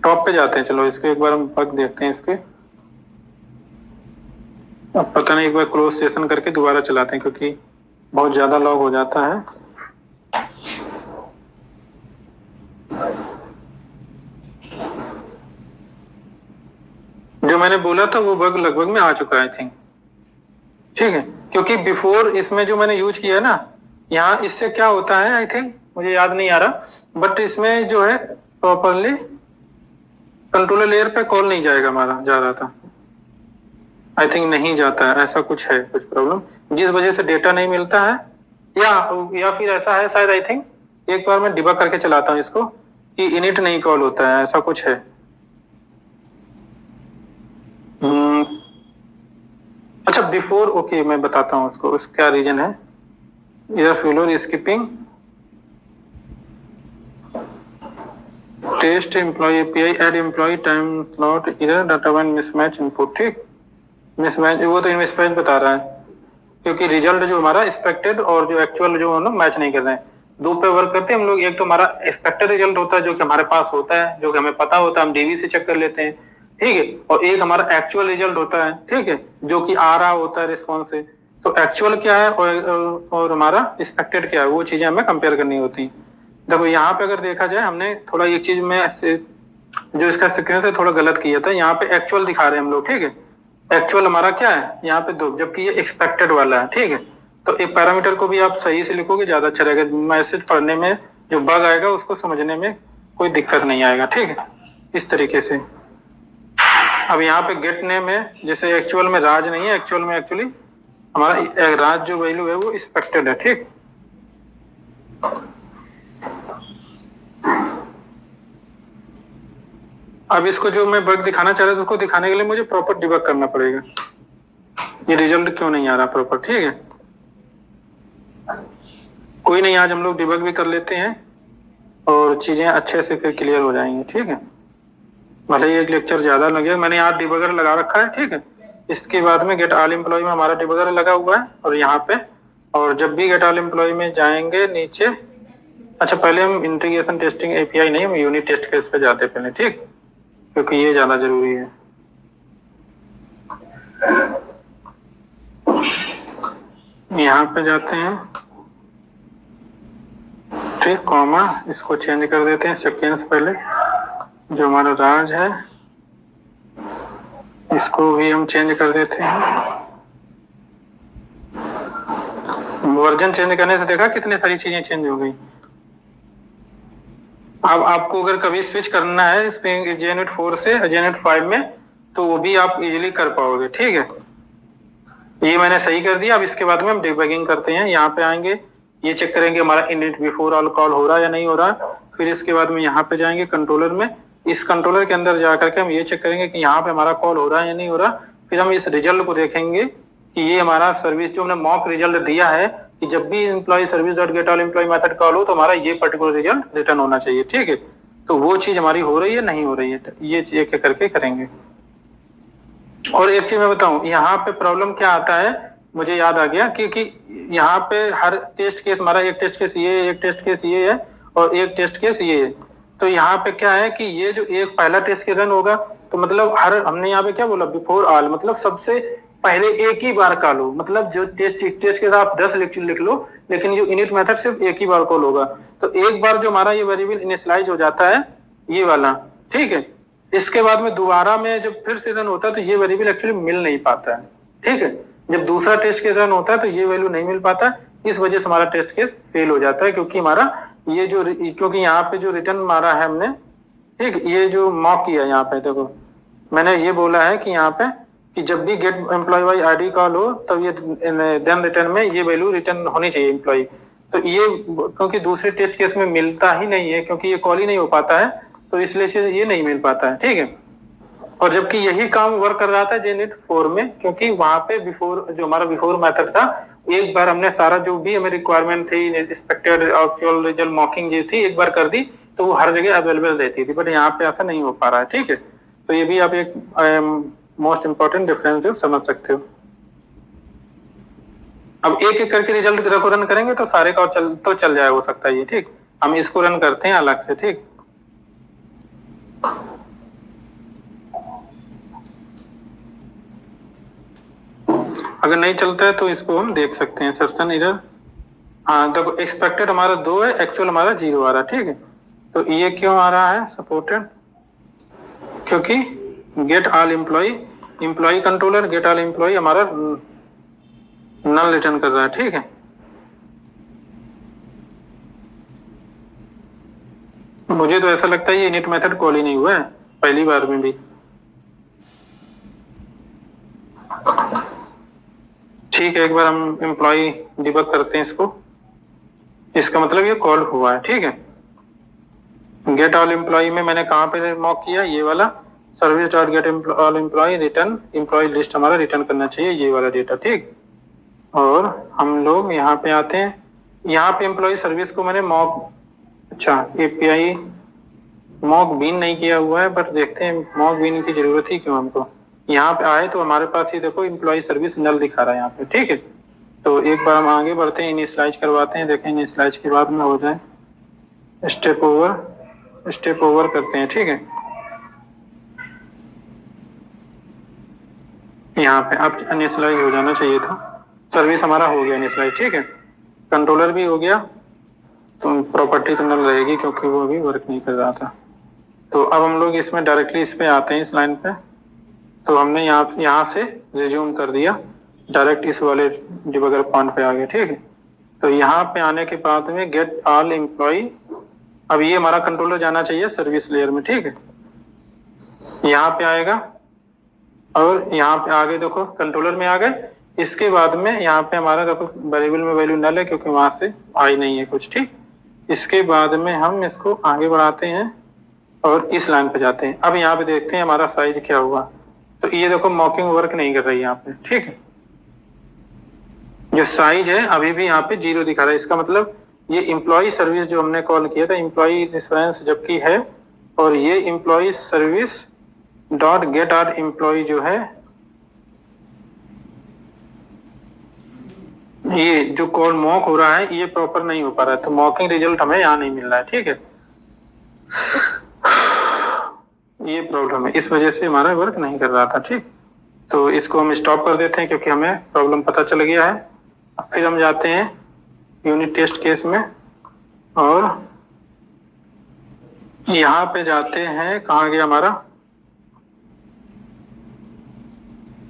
टॉप पे जाते हैं, चलो इसके एक बार हम बग देखते हैं इसके। अब पता नहीं, एक बार क्लोज सेशन करके दोबारा चलाते हैं, क्योंकि बहुत ज्यादा लॉग हो जाता है। जो मैंने बोला था वो बग लगभग में आ चुका है आई थिंक, ठीक है, क्योंकि बिफोर इसमें जो मैंने यूज किया है ना, यहाँ इससे क्या होता है आई थिंक, मुझे याद नहीं आ रहा, बट इसमें जो है प्रॉपरली कंट्रोलर लेयर पे कॉल नहीं जाएगा, हमारा जा रहा था, आई थिंक नहीं जाता है, ऐसा कुछ है, कुछ प्रॉब्लम जिस वजह से डेटा नहीं मिलता है, या फिर ऐसा है शायद, आई थिंक एक बार मैं डिबग करके चलाता हूँ इसको, कि इनिट नहीं कॉल होता है, ऐसा कुछ है। अच्छा बिफोर, ओके मैं बताता हूँ उसको, उसका रीजन है इधर failure skipping test employ API add employ time slot इधर डाटा वन मिसमैच इनपुट, ठीक। मिसमैच, वो तो मिसमैच बता रहा है क्योंकि रिजल्ट जो हमारा एक्सपेक्टेड और जो एक्चुअल जो हम लोग मैच नहीं कर रहे हैं। दो पे वर्क करते हैं हम लोग, एक तो हमारा एक्सपेक्टेड रिजल्ट होता है जो कि हमारे पास होता है, जो कि हमें पता होता है, हम डीवी से चेक कर लेते हैं, ठीक है। और एक हमारा एक्चुअल रिजल्ट होता है, ठीक है, जो कि आ रहा होता है रिस्पॉन्स से। तो एक्चुअल क्या है और हमारा एक्सपेक्टेड क्या है, वो चीजें हमें कंपेयर करनी होती है। देखो यहाँ पे अगर देखा जाए, हमने थोड़ा एक चीज में जो इसका सीक्वेंस है थोड़ा गलत किया था। यहाँ पे एक्चुअल दिखा रहे हैं हम लोग, ठीक है। एक्चुअल हमारा क्या है यहाँ पे 2, जबकि ये एक्सपेक्टेड वाला है, ठीक है। तो एक पैरामीटर को भी आप सही से लिखोगे ज्यादा अच्छा रहेगा, मैसेज पढ़ने में जो बग आएगा उसको समझने में कोई दिक्कत नहीं आएगा, ठीक है, इस तरीके से। अब यहाँ पे गेट नेम है, जैसे एक्चुअल में राज नहीं है, एक्चुअल में एक्चुअली हमारा राज जो वैल्यू है वो एक्सपेक्टेड है, ठीक। अब इसको जो मैं बग दिखाना चाह रहा था उसको दिखाने के लिए मुझे प्रॉपर डिबग करना पड़ेगा, ये रिजल्ट क्यों नहीं आ रहा प्रॉपर, ठीक है। कोई नहीं, आज हम लोग डिबग भी कर लेते हैं और चीजें अच्छे से फिर क्लियर हो जाएंगी, ठीक है। भले ही एक लेक्चर ज्यादा लगे, मैंने आज डिबगर लगा रखा है, ठीक है। इसके बाद में गेट ऑल एम्प्लॉय में हमारा डिबगर लगा हुआ है और यहाँ पे, और जब भी गेट ऑल एम्प्लॉय में जाएंगे नीचे, अच्छा पहले हम इंटीग्रेशन टेस्टिंग एपीआई नहीं, हम यूनिट टेस्ट केस पे जाते पहले, ठीक, क्योंकि ये ज्यादा जरूरी है। यहाँ पे जाते हैं, ठीक, कॉमा इसको चेंज कर देते हैं सेकेंड्स पहले, जो हमारा राज है इसको भी हम चेंज कर देते हैं। वर्जन चेंज करने से देखा कितनी सारी चीजें चेंज हो गई। अब आपको अगर कभी स्विच करना है इसमें जेएनयूट 4 से जेएनयूट 5 में, तो वो भी आप इजीली कर पाओगे, ठीक है। ये मैंने सही कर दिया। अब इसके बाद में हम डिबगिंग करते हैं, यहाँ पे आएंगे, ये चेक करेंगे हमारा इनिट बिफोर ऑल कॉल हो रहा है या नहीं हो रहा। फिर इसके बाद में यहाँ पे जाएंगे कंट्रोलर में, इस कंट्रोलर के अंदर जाकर के हम ये चेक करेंगे कि यहाँ पे हमारा कॉल हो रहा है या नहीं हो रहा। फिर हम इस रिजल्ट को देखेंगे कि ये हमारा सर्विस जो हमने मॉक रिजल्ट दिया है कि जब भी employ service dot get all employ method call हो तो हमारा ये पर्टिकुलर रिजल्ट रिटर्न होना चाहिए, ठीक है। तो वो चीज हमारी हो रही है नहीं हो रही है, ये एक करके करेंगे। और एक चीज मैं बताऊं, यहाँ पे प्रॉब्लम क्या आता है, मुझे याद आ गया, क्योंकि यहाँ पे हर टेस्ट केस हमारा, एक टेस्ट केस ये है, एक टेस्ट केस ये है और एक टेस्ट केस ये है। तो यहाँ पे क्या है कि ये जो एक पहला टेस्ट केस रन होगा, तो मतलब हर, हमने यहाँ पे क्या बोला, बिफोर ऑल, मतलब सबसे पहले एक ही बार कॉल हो, मतलब जो टेस्ट केस आप 10 लिख लो, लेकिन जो इनिट मेथड सिर्फ एक ही बार कॉल होगा। तो एक बार जो हमारा ये वेरिएबल इनिशियलाइज हो जाता है, ये वाला, ठीक है, इसके बाद में दोबारा में जब फिर से रन होता है तो ये वेरिएबल एक्चुअली मिल नहीं पाता है, ठीक है। जब दूसरा टेस्ट केस रन होता है तो ये वैल्यू नहीं मिल पाता, इस वजह से हमारा टेस्ट केस फेल हो जाता है, क्योंकि हमारा ये जो, क्योंकि यहाँ पे जो रिटर्न मारा है हमने, ठीक, ये जो मॉक किया यहाँ पे, देखो मैंने ये बोला है कि यहाँ पे कि जब भी get employ by ID call हो तब ये देन रिटर्न में ये वैल्यू रिटर्न होनी चाहिए एम्प्लॉय। तो ये क्योंकि दूसरे टेस्ट केस में मिलता ही नहीं है, क्योंकि ये कॉल ही नहीं हो पाता है, तो इसलिए से ये नहीं मिल पाता है, ठीक है। और जबकि यही काम वर्क कर रहा था जेनिट 4 में, क्योंकि वहां पे बिफोर, जो हमारा बिफोर मेथड था, एक बार हमने सारा जो भी हमें रिक्वायरमेंट थी, एक्सपेक्टेड एक्चुअल रिजल्ट मॉकिंग जो थी, एक बार कर दी तो वो हर जगह अवेलेबल रहती थी। बट यहाँ पे ऐसा नहीं हो पा रहा है, ठीक है। तो ये भी आप एक मोस्ट इंपॉर्टेंट डिफरेंस जो समझ सकते हो। अब एक एक करके रिजल्ट रन करेंगे तो सारे का चल जाए, हो सकता है ये, ठीक। हम इसको रन करते हैं अलग से, ठीक। अगर नहीं चलता है तो इसको हम देख सकते हैं, सर्चन इधर, हाँ देखो एक्सपेक्टेड हमारा 2 है, एक्चुअल हमारा 0 आ रहा है, ठीक है। तो ये क्यों आ रहा है सपोर्टेड, क्योंकि get all employ, employ controller get all employ हमारा नल रिटर्न कर रहा है, ठीक है। मुझे तो ऐसा लगता है ये इनिट मेथड कॉल ही नहीं हुआ है पहली बार में भी। ठीक है, एक बार हम एम्प्लॉय डिबग करते हैं इसको, इसका मतलब ये कॉल हुआ है, ठीक है। गेट ऑल एम्प्लॉय में मैंने कहाँ पे मॉक किया, ये वाला service dot get all employ return employ list हमारा रिटर्न करना चाहिए ये वाला डेटा, ठीक। और हम लोग यहाँ पे आते हैं, यहाँ पे एम्प्लॉय सर्विस को मैंने मॉक, अच्छा एपीआई मॉक बीन नहीं किया हुआ है, बट देखते हैं मॉक बीन की जरूरत ही क्यों हमको। यहाँ पे आए तो हमारे पास ये देखो एम्प्लॉय सर्विस नल दिखा रहा है यहाँ पे, ठीक है। तो एक बार हम आगे बढ़ते हैं, इनिशियलाइज करवाते हैं, देखें इनिशियलाइज के बाद में हो जाए, स्टेप ओवर करते हैं, ठीक है। यहाँ पे अब इनिशियलाइज हो जाना चाहिए था, सर्विस हमारा हो गया इनिशियलाइज, ठीक है। कंट्रोलर भी हो गया, तो प्रॉपर्टी तो नल रहेगी क्योंकि वो अभी वर्क नहीं कर रहा था। तो अब हम लोग इसमें डायरेक्टली इस पे आते हैं, इस लाइन पे। तो हमने यहाँ से रिज्यूम कर दिया, डायरेक्ट इस वाले डिबगर पॉइंट पे आ गए, ठीक है। तो यहाँ पे आने के बाद में गेट ऑल एम्प्लॉय, अब ये हमारा कंट्रोलर जाना चाहिए सर्विस लेयर में, ठीक है। यहाँ पे आएगा और यहाँ पे आगे देखो कंट्रोलर में आ गए। इसके बाद में यहाँ पे हमारा देखो वेरिएबल में वैल्यू नल है क्योंकि वहां से आई नहीं है कुछ, ठीक। इसके बाद में हम इसको आगे बढ़ाते हैं और इस लाइन पे जाते हैं। अब यहाँ पे देखते हैं हमारा साइज क्या हुआ। तो ये देखो मॉकिंग वर्क नहीं कर रही यहाँ पे, ठीक है। जो साइज है अभी भी यहाँ पे 0 दिखा रहा है, इसका मतलब ये एम्प्लॉय सर्विस जो हमने कॉल किया था एम्प्लॉय रेफरेंस जबकि है, और ये employ service dot get all employ जो है, ये जो कॉल मॉक हो रहा है ये प्रॉपर नहीं हो पा रहा है, तो मॉकिंग रिजल्ट हमें यहाँ नहीं मिल रहा है, ठीक है। ये प्रॉब्लम है, इस वजह से हमारा वर्क नहीं कर रहा था, ठीक। तो इसको हम स्टॉप कर देते हैं क्योंकि हमें प्रॉब्लम पता चल गया है। अब फिर हम जाते हैं यूनिट टेस्ट केस में और यहाँ पे जाते हैं, कहाँ गया हमारा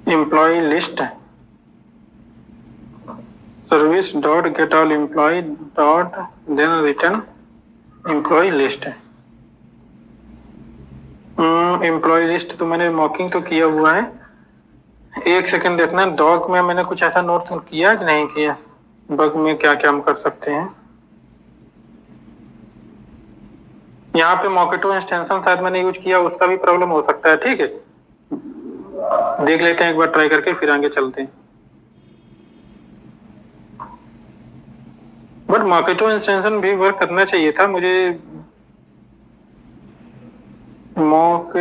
employ list, service dot get all employ dot then return employ list. Employ list तो मैंने मॉकिंग तो किया हुआ है, एक सेकंड देखना डॉग में मैंने कुछ ऐसा नोट किया कि नहीं किया, बग में क्या क्या हम कर सकते हैं। यहाँ पे मॉकेटो एक्सटेंशन शायद मैंने यूज किया, उसका भी प्रॉब्लम हो सकता है, ठीक है। देख लेते हैं एक बार ट्राई करके फिर आगे चलते हैं। बट मॉकेटो एक्सटेंशन भी वर्क करना चाहिए था मुझे। मॉक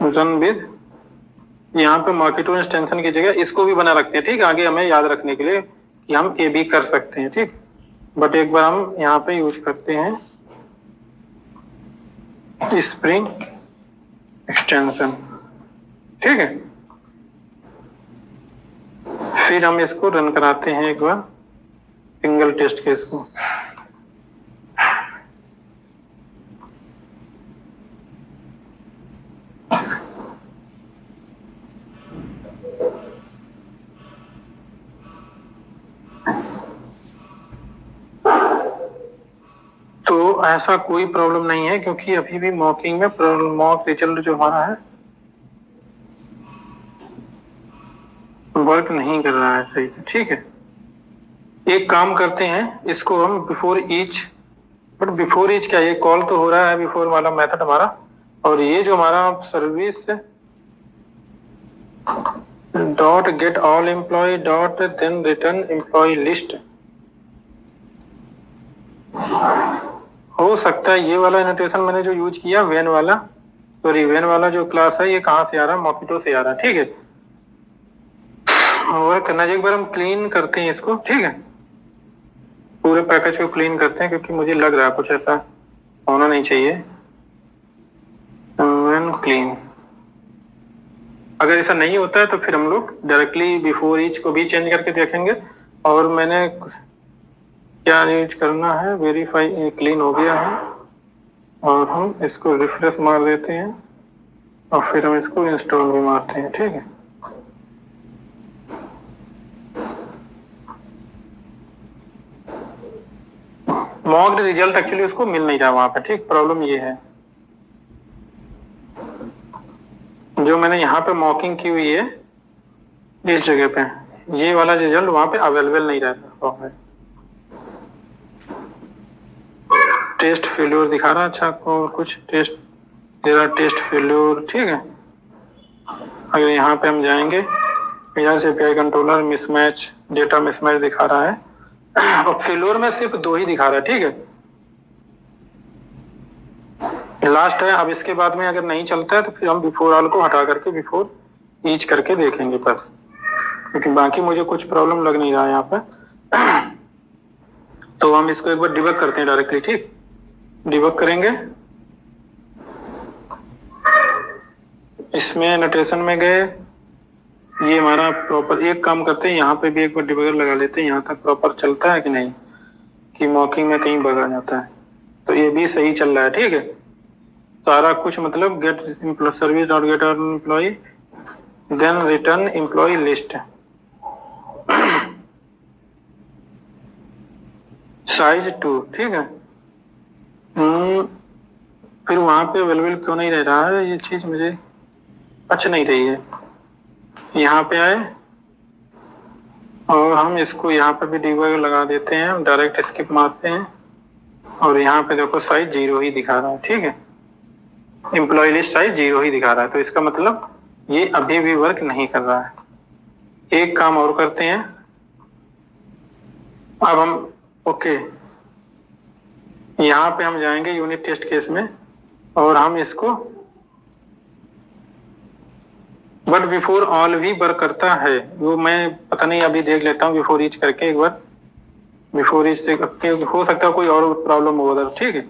रन विद, यहाँ पे मॉकेटो एक्सटेंशन की जगह इसको भी बना रखते हैं, ठीक। आगे हमें याद रखने के लिए कि हम ये भी कर सकते हैं, ठीक। बट एक बार हम यहाँ पे यूज करते हैं स्प्रिंग एक्सटेंशन, ठीक है। फिर हम इसको रन कराते हैं एक बार सिंगल टेस्ट केस को। तो ऐसा कोई प्रॉब्लम नहीं है क्योंकि अभी भी मॉकिंग में मॉक रिजल्ट जो हमारा है वर्क नहीं कर रहा है सही से, ठीक है। एक काम करते हैं, इसको हम before each, but before each क्या, ये कॉल तो हो रहा है बिफोर वाला मेथड हमारा, और ये जो हमारा service dot get all employ dot then return employ list, हो सकता है ये वाला एनोटेशन मैंने जो यूज किया वेन वाला, सॉरी वेन वाला जो क्लास है ये कहाँ से आ रहा है, मॉकेटो से आ रहा है, ठीक है। और करना एक बार हम क्लीन करते हैं इसको, ठीक है। पूरे पैकेज को क्लीन करते हैं क्योंकि मुझे लग रहा है कुछ ऐसा होना नहीं चाहिए। क्लीन, अगर ऐसा नहीं होता है तो फिर हम लोग डायरेक्टली बिफोर ईच को भी चेंज करके देखेंगे। और मैंने क्या यूज करना है, वेरीफाई क्लीन हो गया है, और हम इसको रिफ्रेश मार देते हैं और फिर हम इसको इंस्टॉल भी मारते हैं, ठीक है। मॉक्ड रिजल्ट एक्चुअली उसको मिल नहीं रहा वहां पे, ठीक। प्रॉब्लम ये है जो मैंने यहाँ पे मॉकिंग की हुई है इस जगह पे, ये वाला रिजल्ट वहां पे अवेलेबल नहीं रहता है। टेस्ट फेल्योर दिखा रहा है। अच्छा, और कुछ टेस्ट दे रहा, टेस्ट फेल्योर, ठीक है। अगर यहाँ पे हम जाएंगे, इधर से API controller mismatch, data mismatch दिखा रहा है और फेल्योर में सिर्फ 2 ही दिखा रहा है, ठीक है, लास्ट है। अब इसके बाद में अगर नहीं चलता है तो फिर हम बिफोर ऑल को हटा करके बिफोर ईच करके देखेंगे बस, क्योंकि बाकी मुझे कुछ प्रॉब्लम लग नहीं रहा है यहाँ पे। तो हम इसको एक बार डिबग करते हैं डायरेक्टली, ठीक, डिबग करेंगे। इसमें नोटेशन में गए, ये हमारा प्रॉपर, एक काम करते हैं यहाँ पे भी एक बार डिबगर लगा लेते हैं, यहाँ तक प्रॉपर चलता है कि नहीं, कि मॉकिंग में कहीं बग आ जाता है। तो ये भी सही चल रहा है, ठीक है, सारा कुछ, मतलब get service dot get employ then return employ list, size 2, ठीक है। फिर वहां पे अवेलेबल क्यों नहीं रह रहा है, ये चीज मुझे अच्छा नहीं रही है। यहाँ पे आए और हम इसको यहाँ पे भी डिबगर लगा देते हैं, हम डायरेक्ट स्किप मारते हैं और यहाँ पे देखो साइज 0 ही दिखा रहा है, ठीक है, एम्प्लॉय लिस्ट साइज 0 ही दिखा रहा है। तो इसका मतलब ये अभी भी वर्क नहीं कर रहा है। एक काम और करते हैं, अब हम ओके, यहाँ पे हम जाएंगे यूनिट टेस्ट केस में और हम इसको, बट बिफोर ऑल भी वर्क करता है, वो मैं पता नहीं, अभी देख लेता हूँ बिफोर ईच करके एक बार, बिफोर ईच से हो सकता है कोई और प्रॉब्लम हो उधर, ठीक है,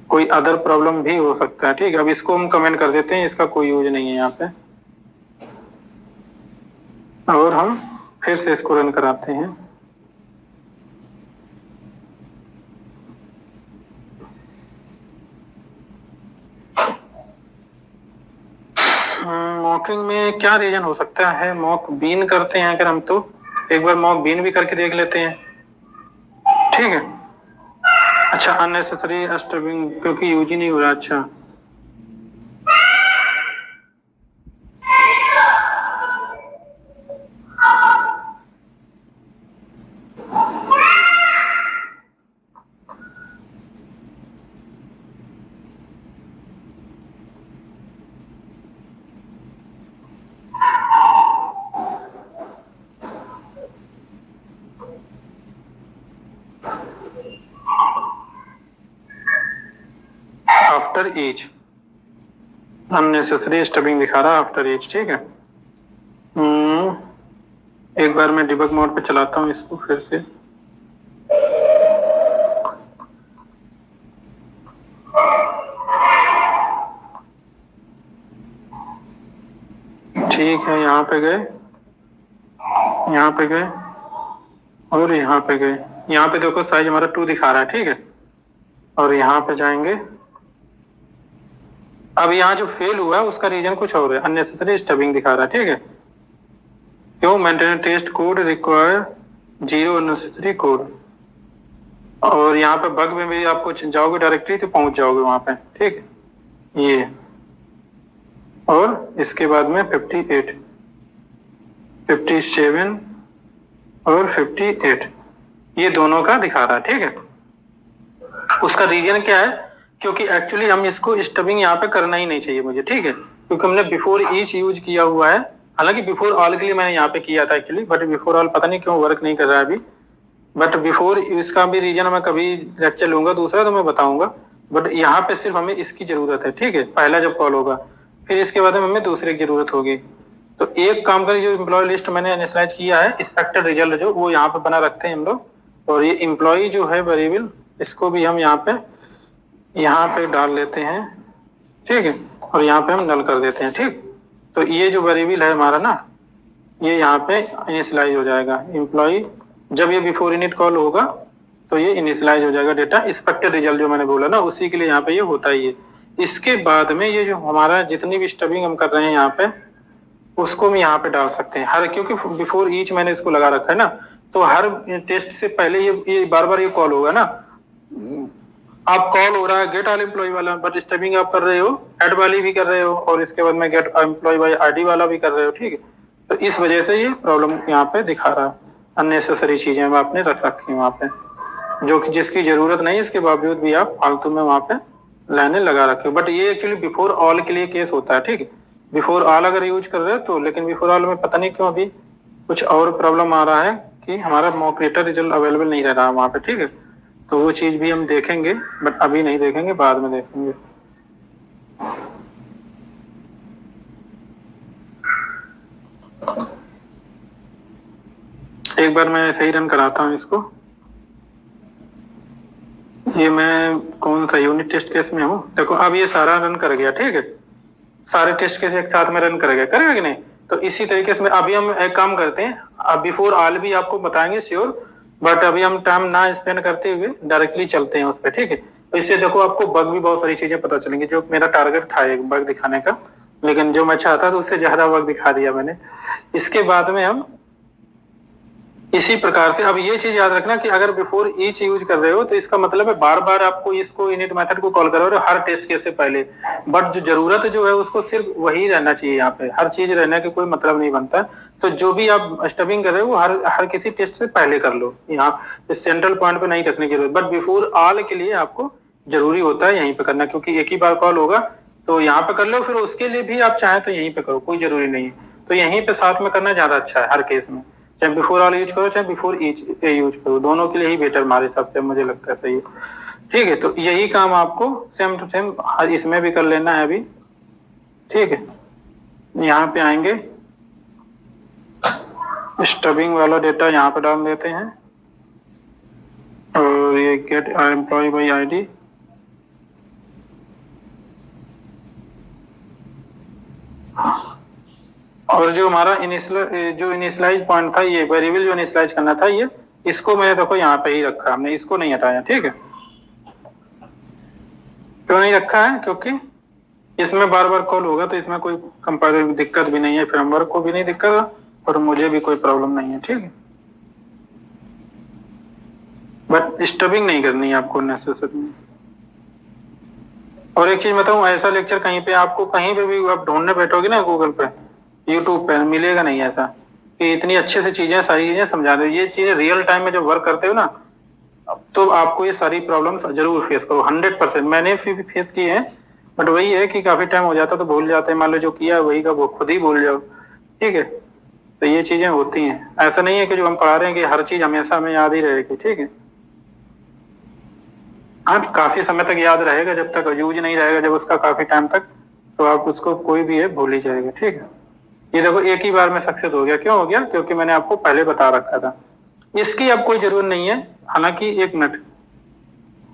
कोई अदर प्रॉब्लम भी हो सकता है, ठीक है। अब इसको हम कमेंट कर देते हैं, इसका कोई यूज नहीं है यहाँ पे, और हम फिर से इसको रन कराते हैं। मॉकिंग में क्या रीजन हो सकता है, मॉक बीन करते हैं अगर हम, तो एक बार मॉक बीन भी करके देख लेते हैं, ठीक है। अच्छा, अननेसेसरी स्टबिंग क्योंकि यूज ही नहीं हो रहा, अच्छा आफ्टर ईच, अननेसेसरी स्टबिंग दिखा रहा है आफ्टर ईच, ठीक है। एक बार मैं डिबग मोड पे चलाता हूँ इसको फिर से, ठीक है। यहाँ पे गए, यहाँ पे गए और यहाँ पे गए, यहाँ पे देखो साइज हमारा 2 दिखा रहा है, ठीक है, और यहाँ पे जाएंगे। अब यहाँ जो फेल हुआ है उसका रीजन कुछ और है, अननेसेसरी स्टबिंग दिखा रहा है, ठीक है, क्यों, maintain test code require 0 unnecessary code, और यहाँ पे बग में भी आपको जाओगे डायरेक्टली तो पहुंच जाओगे वहां पे, ठीक है, ये, और इसके बाद में 58, 57 और 58 ये दोनों का दिखा रहा है, ठीक है। उसका रीजन क्या है, क्योंकि एक्चुअली हम इसको स्टबिंग यहाँ पे करना ही नहीं चाहिए मुझे, ठीक है, क्योंकि हमने बिफोर ईच यूज किया हुआ है, हालांकि बिफोर ऑल के लिए मैंने यहाँ पे किया था एक्चुअली, बट बिफोर ऑल पता नहीं क्यों वर्क नहीं कर रहा है अभी, बट बिफोर इसका भी रीजन मैं कभी लेक्चर लूंगा दूसरा तो मैं बताऊंगा, बट यहाँ पे सिर्फ हमें इसकी जरूरत है, ठीक है, पहला जब कॉल होगा, फिर इसके बाद हमें दूसरे की जरूरत होगी। तो एक काम करें, जो एम्प्लॉय लिस्ट मैंने इनिशियलाइज किया है, एक्सपेक्टेड रिजल्ट जो वो यहाँ पे बना रखते हैं हम लोग, और ये एम्प्लॉय जो है वेरिएबल, इसको भी हम यहाँ पे डाल लेते हैं, ठीक है, और यहाँ पे हम नल कर देते हैं, ठीक। तो ये जो वेरिएबल है हमारा ना, ये यहाँ पे इनिशियलाइज हो जाएगा, एम्प्लॉय जब ये बिफोर इनिट कॉल होगा तो ये इनिशियलाइज हो जाएगा डेटा, एक्सपेक्टेड रिजल्ट जो मैंने बोला ना उसी के लिए यहाँ पे ये होता ही है। इसके बाद में ये जो हमारा जितनी भी स्टबिंग हम कर रहे हैं यहाँ पे, उसको हम यहाँ पे डाल सकते हैं हर, क्योंकि बिफोर ईच मैंने इसको लगा रखा है ना, तो हर टेस्ट से पहले ये बार बार ये कॉल होगा ना, आप कॉल हो रहा है गेट ऑल एम्प्लॉय वाला, बट स्टबिंग आप कर रहे हो ऐड वाली भी कर रहे हो, और इसके बाद में गेट एम्प्लॉय बाय आईडी वाला भी कर रहे हो, ठीक है। तो इस वजह से ये प्रॉब्लम यहाँ पे दिखा रहा है, अननेसेसरी चीजें आपने रख रखी वहाँ पे, जो कि जिसकी जरूरत नहीं, इसके बावजूद भी आप फालतू में वहाँ पे लाइनें लगा रखे हो। बट ये एक्चुअली बिफोर ऑल के लिए केस होता है, ठीक है। बिफोर ऑल अगर यूज कर रहे हो तो, लेकिन बिफोर ऑल में पता नहीं क्यों अभी कुछ और प्रॉब्लम आ रहा है कि हमारा मॉक रिजल्ट अवेलेबल नहीं रह रहा वहाँ पे, ठीक है। तो वो चीज भी हम देखेंगे, बट अभी नहीं देखेंगे, बाद में देखेंगे। एक बार मैं सही रन कराता हूँ इसको। ये मैं कौन सा यूनिट टेस्ट केस में हूँ, देखो अब ये सारा रन कर गया, ठीक है। सारे टेस्ट केस एक साथ में रन करेगा कि नहीं। तो इसी तरीके से अभी हम एक काम करते हैं, अब बिफोर ऑल भी आपको बताएंगे श्योर, बट अभी हम टाइम ना स्पेंड करते हुए डायरेक्टली चलते हैं उस पर, ठीक है। तो इससे देखो आपको बग भी बहुत सारी चीजें पता चलेंगी, जो मेरा टारगेट था एक बग दिखाने का, लेकिन जो मैं चाहता था उससे ज्यादा बग दिखा दिया मैंने। इसके बाद में हम इसी प्रकार से, अब ये चीज याद रखना कि अगर बिफोर ईच यूज कर रहे हो तो इसका मतलब है बार बार आपको इसको इनिट मेथड को कॉल कर रहे हो हर टेस्ट केस से पहले। बट जो जरूरत जो है उसको सिर्फ वही रहना चाहिए, यहाँ पे हर चीज रहने का कोई मतलब नहीं बनता। तो जो भी आप स्टबिंग कर रहे हो वो हर किसी टेस्ट से पहले कर लो, यहाँ सेंट्रल पॉइंट पे नहीं रखने की जरूरत। बट बिफोर ऑल के लिए आपको जरूरी होता है यहीं पे करना, क्योंकि एक ही बार कॉल होगा तो यहाँ पे कर लो, फिर उसके लिए भी आप चाहें तो यहीं पे करो, कोई जरूरी नहीं है। तो यहीं पे साथ में करना ज्यादा अच्छा है हर केस में, चाहे बिफोर ऑल यूज करो चाहे बिफोर ईच यूज करो, दोनों के लिए ही बेटर हमारे हिसाब से मुझे लगता है सही है, ठीक है। तो यही काम आपको सेम टू सेम इसमें भी कर लेना है अभी, ठीक है। यहाँ पे आएंगे, स्टबिंग वाला डेटा यहाँ पे डाल देते हैं, और ये गेट एम्प्लॉय बाई आईडी, और जो हमारा इनिशियलाइज पॉइंट था, ये वेरिएबल जो इनिशियलाइज करना था, ये इसको मैंने देखो यहाँ पे ही रखा, हमने इसको नहीं हटाया, ठीक है। क्यों नहीं रखा है, क्योंकि इसमें बार बार कॉल होगा तो इसमें कोई कंपेरेटिव दिक्कत भी नहीं है, फ्रेमवर्क को भी नहीं दिक्कत और मुझे भी कोई प्रॉब्लम नहीं है, ठीक है। बट स्टबिंग नहीं करनी है आपको नेसेसरी। और एक चीज बताऊं, ऐसा लेक्चर कहीं पे आपको कहीं पे भी आप ढूंढने बैठोगे ना गूगल पे, यूट्यूब पे, मिलेगा नहीं ऐसा कि इतनी अच्छे से चीजें सारी चीजें समझा दो। ये चीजें रियल टाइम में जब वर्क करते हो ना, तो आपको ये सारी प्रॉब्लम्स जरूर फेस करो 100%। मैंने भी फेस की है, बट वही है कि काफी टाइम हो जाता तो भूल जाते हैं, मान लो जो किया वही का वो खुद ही भूल जाओ, ठीक है। तो ये चीजें होती हैं, ऐसा नहीं है कि जो हम पढ़ा रहे हैं कि हर चीज हमेशा हमें याद ही रहेगी, ठीक है। हाँ, काफी समय तक याद रहेगा, जब तक यूज नहीं रहेगा, जब उसका काफी टाइम तक, तो आप उसको कोई भी है भूल ही जाएगा, ठीक है। ये देखो एक ही बार में सक्सेस हो गया, क्यों हो गया, क्योंकि मैंने आपको पहले बता रखा था। इसकी अब कोई जरूरत नहीं है, हालांकि एक मिनट,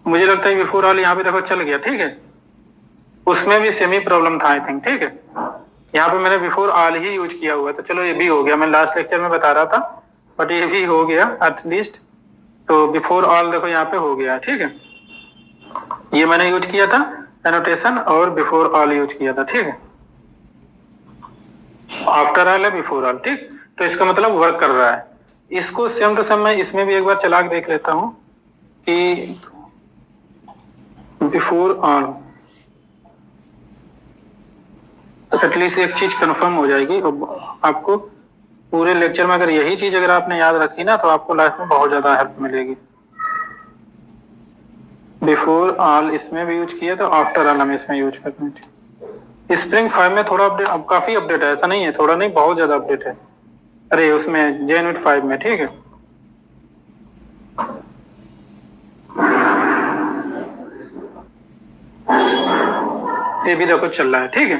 मुझे लगता है बिफोर ऑल यहाँ पे देखो चल गया, ठीक है। उसमें भी सेमी प्रॉब्लम था आई थिंक, ठीक है। यहाँ पे मैंने बिफोर ऑल ही यूज किया हुआ है, तो चलो ये भी हो गया, मैं लास्ट लेक्चर में बता रहा था, बट ये भी हो गया एटलीस्ट। तो बिफोर ऑल देखो यहाँ पे हो गया, ठीक है। ये मैंने यूज किया था एनोटेशन, और बिफोर ऑल यूज किया था, ठीक है। आफ्टर ऑल है बिफोर ऑल, ठीक। तो इसका मतलब वर्क कर रहा है। इसको सेम टू सेम मैं इसमें भी एक बार चला के देख लेता हूं कि बिफोर ऑल, तो एटलीस्ट एक चीज कंफर्म हो जाएगी। आपको पूरे लेक्चर में अगर यही चीज अगर आपने याद रखी ना, तो आपको लाइफ में बहुत ज्यादा हेल्प मिलेगी। बिफोर ऑल इसमें भी यूज किया, तो आफ्टर ऑल हम इसमें यूज करते हैं। स्प्रिंग 5 में थोड़ा अपडेट, अब काफी अपडेट है, ऐसा नहीं है थोड़ा नहीं, बहुत ज्यादा अपडेट है। अरे उसमें जेएनयूट 5 में, ठीक है। ये भी देखो चल रहा है, ठीक है।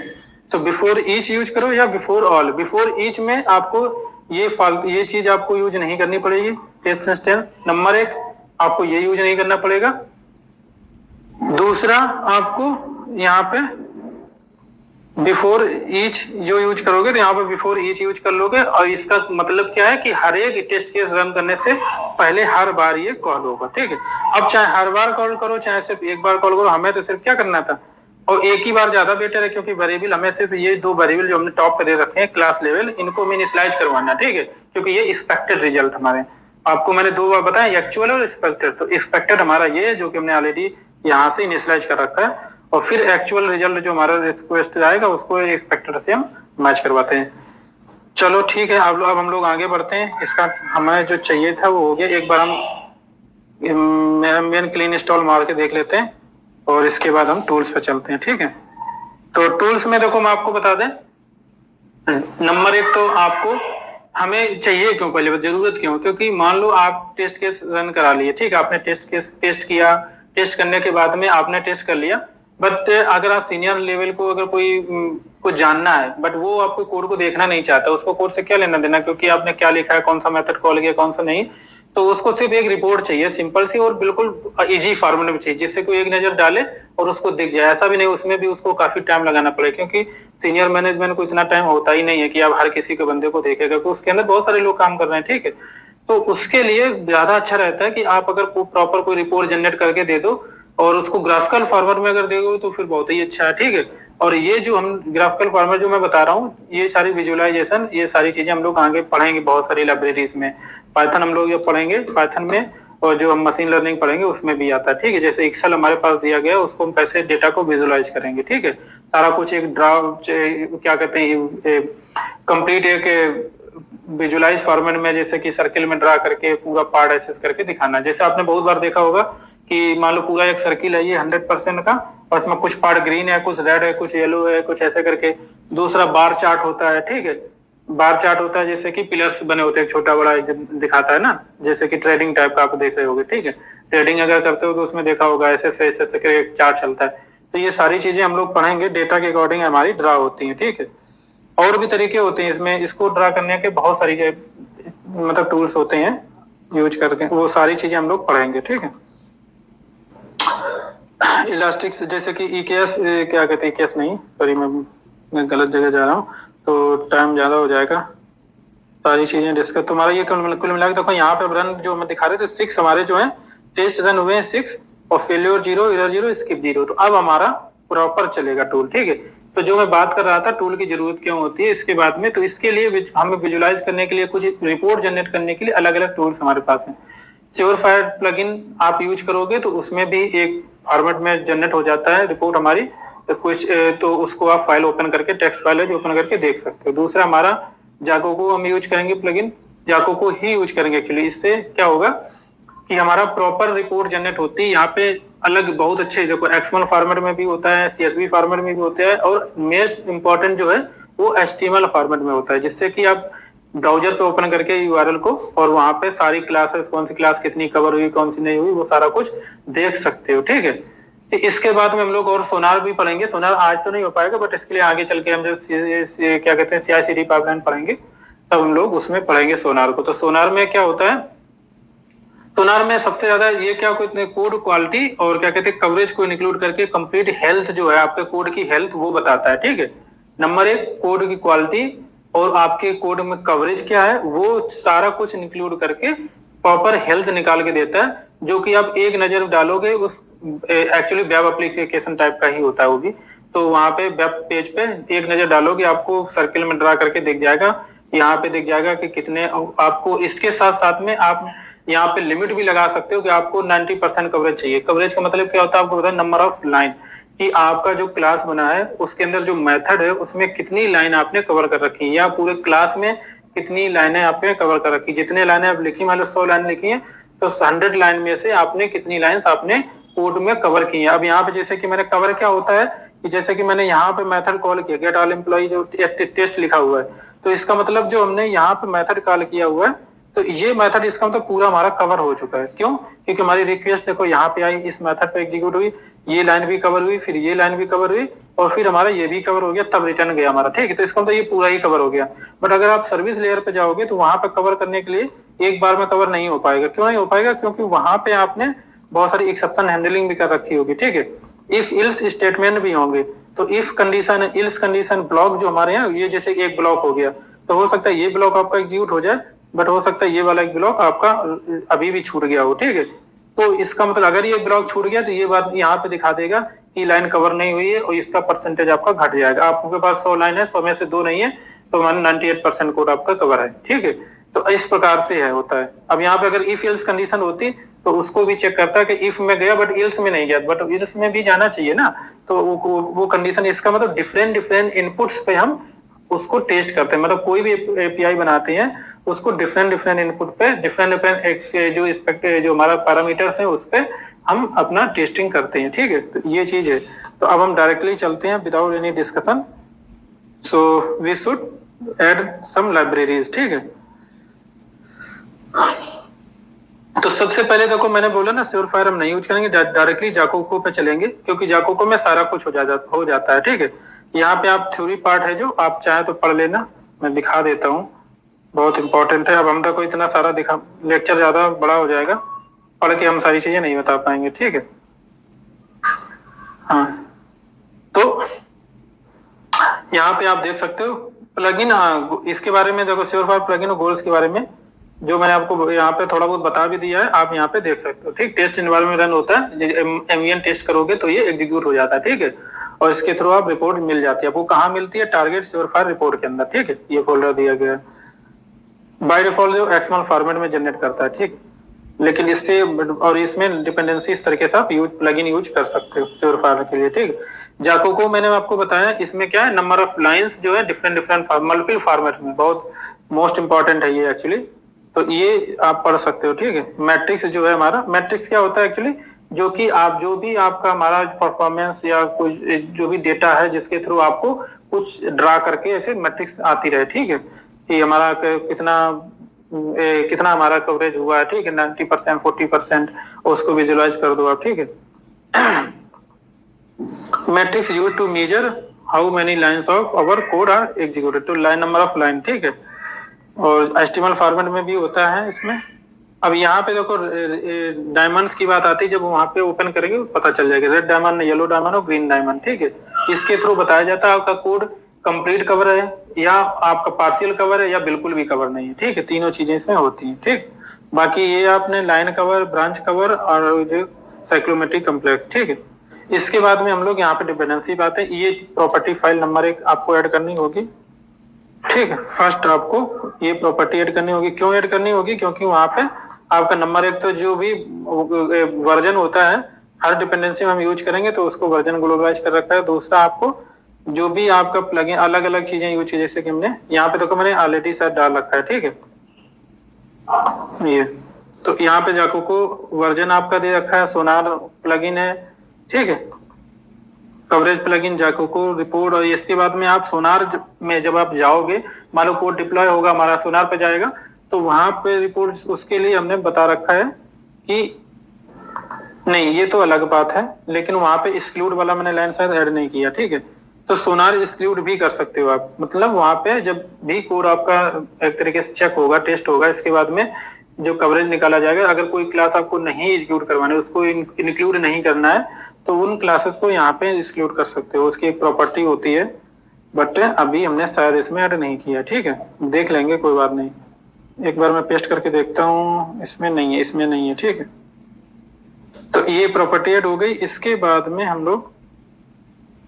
तो बिफोर ईच यूज करो या बिफोर ऑल। बिफोर ईच में आपको ये चीज आपको यूज नहीं करनी पड़ेगी, टेंस टेंस नंबर 1 आपको ये यूज नहीं करना पड़ेगा। दूसरा आपको यहाँ पे बिफोर ईच जो यूज करोगे, तो यहाँ पे बिफोर ईच यूज कर लोगे, और इसका मतलब क्या है कि हर एक टेस्ट केस रन करने से पहले हर बार ये कॉल होगा, ठीक है। अब चाहे हर बार कॉल करो चाहे सिर्फ एक बार कॉल करो, हमें तो सिर्फ क्या करना था, और एक ही बार ज्यादा बेटर है, क्योंकि वेरिएबल हमें सिर्फ ये 2 वेरिएबल जो हमने टॉप पे दे रखे हैं क्लास लेवल, इनको इनिशियलाइज करवाना, ठीक है। क्योंकि ये एक्सपेक्टेड रिजल्ट हमारे, आपको मैंने 2 बार बताया, एक्चुअल और एक्सपेक्टेड। तो एक्सपेक्टेड हमारा ये है जो कि हमने ऑलरेडी यहाँ से इनिशियलाइज कर रखा है, और फिर एक्चुअल रिजल्ट जो हमारा रिक्वेस्ट आएगा उसको एक्सपेक्टेड से हम मैच करवाते हैं। चलो ठीक है, अब हम लोग आगे बढ़ते हैं। इसका हमें जो चाहिए था वो हो गया। एक बार हम मेन क्लीन इंस्टॉल मार के देख लेते हैं और इसके बाद हम टूल्स पे चलते हैं, ठीक है। तो टूल्स में देखो, मैं आपको बता दें, नंबर एक तो आपको हमें चाहिए क्यों, पहले जरूरत क्यों, क्योंकि मान लो आप टेस्ट केस रन करा लिए, ठीक है, आपने टेस्ट किया, टेस्ट करने के बाद में आपने टेस्ट कर लिया, बट अगर आप सीनियर लेवल को अगर कोई कुछ जानना है, बट वो आपको कोड को देखना नहीं चाहता, उसको कोड से क्या लेना देना, क्योंकि आपने क्या लिखा है, कौन सा मेथड कॉल किया, कौन सा नहीं, तो उसको सिर्फ एक रिपोर्ट चाहिए, सिंपल सी और बिल्कुल इजी फॉर्मेट में चाहिए, जिससे कोई एक नजर डाले और उसको दिख जाए। ऐसा भी नहीं उसमें भी उसको काफी टाइम लगाना पड़े, क्योंकि सीनियर मैनेजमेंट को इतना टाइम होता ही नहीं है कि आप हर किसी के बंदे को देखेगा, क्योंकि उसके अंदर बहुत सारे लोग काम कर रहे हैं, ठीक है। तो उसके लिए ज्यादा अच्छा रहता है कि आप अगर प्रॉपर कोई रिपोर्ट जनरेट करके दे दो और उसको ग्राफिकल फॉर्मेट में अगर दोगे तो फिर बहुत ही अच्छा है, ठीक है। और ये जो हम ग्राफिकल फॉर्मेट जो मैं बता रहा हूँ, ये सारी विजुअलाइजेशन, ये सारी चीजें हम लोग आगे पढ़ेंगे बहुत सारी लाइब्रेरीज में। पाइथन हम लोग ये पढ़ेंगे, पाइथन में, और जो हम मशीन लर्निंग पढ़ेंगे उसमें भी आता है, ठीक है। जैसे एक्सेल हमारे पास दिया गया है, उसको हम कैसे डेटा को विजुअलाइज करेंगे, ठीक है। सारा कुछ एक क्या कहते हैं, कंप्लीट एक विजुअलाइज फॉर्मेट में, जैसे कि सर्किल में ड्रा करके पूरा पार्ट एसेस करके दिखाना। जैसे आपने बहुत बार देखा होगा कि मान लो पूरा एक सर्किल है ये 100% का, और उसमें कुछ पार्ट ग्रीन है, कुछ रेड है, कुछ येलो है, कुछ ऐसे करके। दूसरा बार चार्ट होता है, ठीक है। बार चार्ट होता है जैसे कि पिलर्स बने होते हैं, छोटा बड़ा दिखाता है ना, जैसे कि ट्रेडिंग टाइप का आप देख रहे होगे, ठीक है। ट्रेडिंग अगर करते हो तो उसमें देखा होगा ऐसे करके चार्ट चलता है। तो ये सारी चीजें हम लोग पढ़ेंगे, डेटा के अकॉर्डिंग हमारी ड्रा होती है, ठीक है। और भी तरीके होते हैं इसमें, इसको ड्रा करने के बहुत सारी मतलब टूल्स होते हैं यूज करके, वो सारी चीजें हम लोग पढ़ेंगे, ठीक है। इलास्टिक जैसे कि ईकेएस, क्या कहते हैं, ईकेएस नहीं, सॉरी मैं गलत जगह जा रहा हूँ, तो टाइम ज्यादा हो जाएगा। सारी चीजें डिस्कस तुम्हारा ये कुल मिला के देखो, यहाँ पे रन जो मैं दिखा रहे थे 6 हमारे जो है टेस्ट रन हुए हैं 6, और फेल्योर 0, एरर 0, स्किप 0। तो अब हमारा प्रॉपर चलेगा टूल, ठीक है। तो जो मैं बात कर रहा था टूल की जरूरत क्यों होती है इसके बाद में, तो इसके लिए हमें विजुअलाइज करने के लिए, कुछ रिपोर्ट जनरेट करने के लिए अलग अलग टूल्स हमारे पास हैं। श्योरफायर प्लगइन आप यूज करोगे तो उसमें भी एक फॉर्मेट में जनरेट हो जाता है रिपोर्ट हमारी, तो कुछ तो उसको आप फाइल ओपन करके, टेक्स्ट फाइल है जो ओपन करके देख सकते हो। दूसरा हमारा जाको को हम यूज करेंगे, प्लगइन जाको को ही यूज करेंगे एक्चुअली। इससे क्या होगा कि हमारा प्रॉपर रिपोर्ट जनरेट होती है। यहाँ पे अलग बहुत अच्छे, देखो एक्सएमएल फॉर्मेट में भी होता है, सीएसवी फॉर्मेट में भी होता है, और मोस्ट इंपॉर्टेंट जो है वो एचटीएमएल फॉर्मेट में होता है, जिससे कि आप ब्राउजर पे ओपन करके यूआरएल को, और वहां पे सारी क्लासेस, कौन सी क्लास कितनी कवर हुई, कौन सी नहीं हुई, वो सारा कुछ देख सकते हो, ठीक है। तो इसके बाद में हम लोग और सोनार भी पढ़ेंगे। सोनार आज तो नहीं हो पाएगा, बट इसके लिए आगे चल के हम जो क्या कहते हैं CI/CD पाइपलाइन पढ़ेंगे, तब हम लोग उसमें पढ़ेंगे सोनार को। तो सोनार में क्या होता है, सोनार में सबसे ज्यादा ये क्या, कोड क्वालिटी और क्या कहते हैं कवरेज को इंक्लूड करके कंप्लीट हेल्थ जो है आपके कोड की हेल्थ वो बताता है, ठीक है। नंबर एक, कोड की क्वालिटी और आपके कोड में कवरेज क्या है, वो सारा कुछ इंक्लूड करके प्रॉपर हेल्थ निकाल के देता है, जो कि आप एक नजर डालोगे उस, एक्चुअली वेब एप्लीकेशन टाइप का ही होता है वो भी। तो वहां पे वेब पेज पे एक नजर डालोगे, आपको सर्किल में ड्रा करके दिख जाएगा, यहाँ पे दिख जाएगा कि कितने आपको। इसके साथ साथ में आप यहाँ पे लिमिट भी लगा सकते हो कि आपको 90% कवरेज चाहिए। कवरेज का मतलब क्या होता है आपको पता है, नंबर ऑफ लाइन, कि आपका जो क्लास बना है उसके अंदर जो मेथड है उसमें कितनी लाइन आपने कवर कर रखी है, या पूरे क्लास में कितनी लाइनें आपने कवर कर रखी। जितने लाइनें आप लिखी, मान लो 100 लाइन लिखी है, तो 100 लाइन में से आपने कितनी लाइन्स आपने कोड में कवर की है। अब यहाँ पे जैसे कि मैंने कवर क्या होता है कि जैसे कि मैंने यहाँ पे मेथड कॉल किया, गेट ऑल एम्प्लॉई जो टेस्ट लिखा हुआ है, तो इसका मतलब जो हमने यहाँ पे मेथड कॉल किया हुआ है, तो ये मेथड इसका मतलब पूरा हमारा कवर हो चुका है। क्यों? क्योंकि हमारी रिक्वेस्ट देखो यहाँ पे आई, इस मेथड पे एग्जीक्यूट हुई, ये लाइन भी कवर हुई, फिर ये लाइन भी कवर हुई, और फिर हमारा ये भी कवर हो गया, तब रिटर्न गया हमारा, ठीक है। तो इसका मतलब ये पूरा ही कवर हो गया। बट अगर आप सर्विस लेयर पे जाओगे तो वहां पे कवर करने के लिए एक बार में कवर नहीं हो पाएगा। क्यों नहीं हो पाएगा? क्योंकि वहां पे आपने बहुत सारी एक्सेप्शन हैंडलिंग भी कर रखी होगी, ठीक है। इफ इल्स स्टेटमेंट भी होंगे, तो if condition, ills condition block जो हमारे यहाँ, ये जैसे एक ब्लॉक हो गया, तो हो सकता है ये ब्लॉक आपका एग्जीक्यूट हो जाए, बट हो सकता है ये वाला एक ब्लॉक आपका अभी भी छूट गया हो, ठीक है। तो इसका मतलब अगर ये ब्लॉक छूट गया तो ये बात यहाँ पे दिखा देगा कि लाइन कवर नहीं हुई है, और इसका परसेंटेज आपका घट जाएगा। आपके पास 100 लाइन है, 100 में से 2 नहीं है, तो मान 98% कोड आपका कवर है, ठीक है। तो इस प्रकार से है होता है। अब यहाँ पे अगर इफ इल्स कंडीशन होती तो उसको भी चेक करता है कि इफ में गया बट इल्स में नहीं गया, बट इल्स में भी जाना चाहिए ना। तो वो कंडीशन, इसका मतलब डिफरेंट इनपुट्स पे हम उसको टेस्ट करते हैं, मतलब कोई भी एपीआई बनाते हैं उसको डिफरेंट डिफरेंट इनपुट पे डिफरेंट डिफरेंट जो जो हमारा पैरामीटर्स है उस पे हम अपना टेस्टिंग करते हैं, ठीक है। तो ये चीज है। तो अब हम डायरेक्टली चलते हैं without any discussion. So we should add some libraries, ठीक है। तो सबसे पहले देखो मैंने बोला ना श्योरफायर हम नहीं यूज करेंगे, डायरेक्टली जाकोको पे चलेंगे, क्योंकि जाकोको में सारा कुछ हो जाता है, ठीक है। यहाँ पे आप थ्योरी पार्ट है जो आप चाहे तो पढ़ लेना, मैं दिखा देता हूँ, बहुत इंपॉर्टेंट है। अब हम देखो इतना सारा दिखा, लेक्चर ज्यादा बड़ा हो जाएगा, पढ़ के हम सारी चीजें नहीं बता पाएंगे, ठीक है। हाँ, तो यहाँ पे आप देख सकते हो प्लगइन, हाँ इसके बारे में देखो श्योरफायर प्लगइन और गोल्स के बारे में जो मैंने आपको यहाँ पे थोड़ा बहुत बता भी दिया है, आप यहाँ पे देख सकते हो, ठीक। टेस्ट एनवायरनमेंट रन होता है, एमवीएन टेस्ट करोगे तो ये एग्जीक्यूट हो जाता है, ठीक है। और इसके थ्रू आप रिपोर्ट मिल जाती है आपको, कहाँ मिलती है, टारगेट श्योरफायर रिपोर्ट के अंदर, ठीक है। ये फोल्डर दिया गया है, बाय डिफॉल्ट जो एक्सएमएल फॉर्मेट में जनरेट करता है, ठीक। लेकिन इससे और इसमें डिपेंडेंसी इस तरीके से आप प्लगइन यूज कर सकते हो श्योरफायर के लिए, ठीक। जाको को मैंने आपको बताया, इसमें क्या है, नंबर ऑफ लाइंस जो है डिफरेंट डिफरेंट मल्टीपल फॉर्मेट में, बहुत मोस्ट इंपॉर्टेंट है ये एक्चुअली। तो ये आप पढ़ सकते हो, ठीक है। मैट्रिक्स जो है हमारा, मैट्रिक्स क्या होता है एक्चुअली, जो कि आप जो भी आपका हमारा परफॉर्मेंस या कुछ जो भी डेटा है जिसके थ्रू आपको कुछ ड्रा करके ऐसे मैट्रिक्स आती रहे, ठीक है, कि हमारा कितना हमारा कवरेज हुआ है, ठीक है, 90%, 40%, उसको विजुअलाइज कर दो आप, ठीक है। Metrics used to measure how many lines of our code are executed, तो लाइन नंबर ऑफ लाइन, ठीक है। और एचटीएमएल फॉर्मेट में भी होता है इसमें। अब यहाँ पे देखो डायमंड्स की बात आती है, जब वहां पे ओपन करेंगे पता चल जाएगा, रेड डायमंड, येलो डायमंड और ग्रीन डायमंड, ठीक है। इसके थ्रू बताया जाता है आपका कोड कंप्लीट कवर है या आपका पार्शियल कवर है या बिल्कुल भी कवर नहीं है, ठीक है। तीनों चीजें इसमें होती हैं, ठीक। बाकी ये आपने लाइन कवर, ब्रांच कवर और जो साइक्लोमेट्रिक कम्प्लेक्स, ठीक है। इसके बाद में हम लोग यहाँ पे डिपेंडेंसी बात है, ये प्रॉपर्टी फाइल नंबर 1 आपको ऐड करनी होगी, ठीक है। फर्स्ट आपको ये प्रॉपर्टी ऐड करनी होगी, क्यों ऐड करनी होगी, क्योंकि वहां पे आपका नंबर 1 तो जो भी वर्जन होता है हर डिपेंडेंसी में हम यूज करेंगे तो उसको वर्जन ग्लोबलाइज कर रखा है। दूसरा आपको जो भी आपका प्लगइन अलग अलग चीजें यूज की, जैसे कि हमने यहाँ पे देखो मैंने ऑलरेडी साथ डाल रखा है, ठीक है। ये तो यहाँ पे जाको को वर्जन आपका दे रखा है, सोनार प्लगइन है, ठीक है, कवरेज प्लगइन जाको को रिपोर्ट। और इसके बाद में आप सोनार में जब आप जाओगे, मान लो कोड डिप्लॉय होगा हमारा सोनार पे जाएगा, तो वहां पे रिपोर्ट उसके लिए हमने बता रखा है कि नहीं, ये तो अलग बात है, लेकिन वहां पे एक्सक्लूड वाला मैंने लाइन शायद ऐड नहीं किया, ठीक है। तो सोनार एक्सक्लूड भी कर सकते हो आप, मतलब वहां पे जब भी कोड आपका एक तरीके से चेक होगा, टेस्ट होगा, इसके बाद में जो कवरेज निकाला जाएगा, अगर कोई क्लास आपको नहीं एग्जीक्यूट करवानी, उसको इंक्लूड नहीं करना है, तो उन क्लासेस को यहाँ पे एक्सक्लूड कर सकते हो, उसकी एक प्रॉपर्टी होती है, बट अभी हमने शायद इसमें ऐड नहीं किया, ठीक है। देख लेंगे, कोई बात नहीं, एक बार मैं पेस्ट करके देखता हूँ, इसमें नहीं है, इसमें नहीं है, ठीक है। तो ये प्रॉपर्टी ऐड हो गई। इसके बाद में हम लोग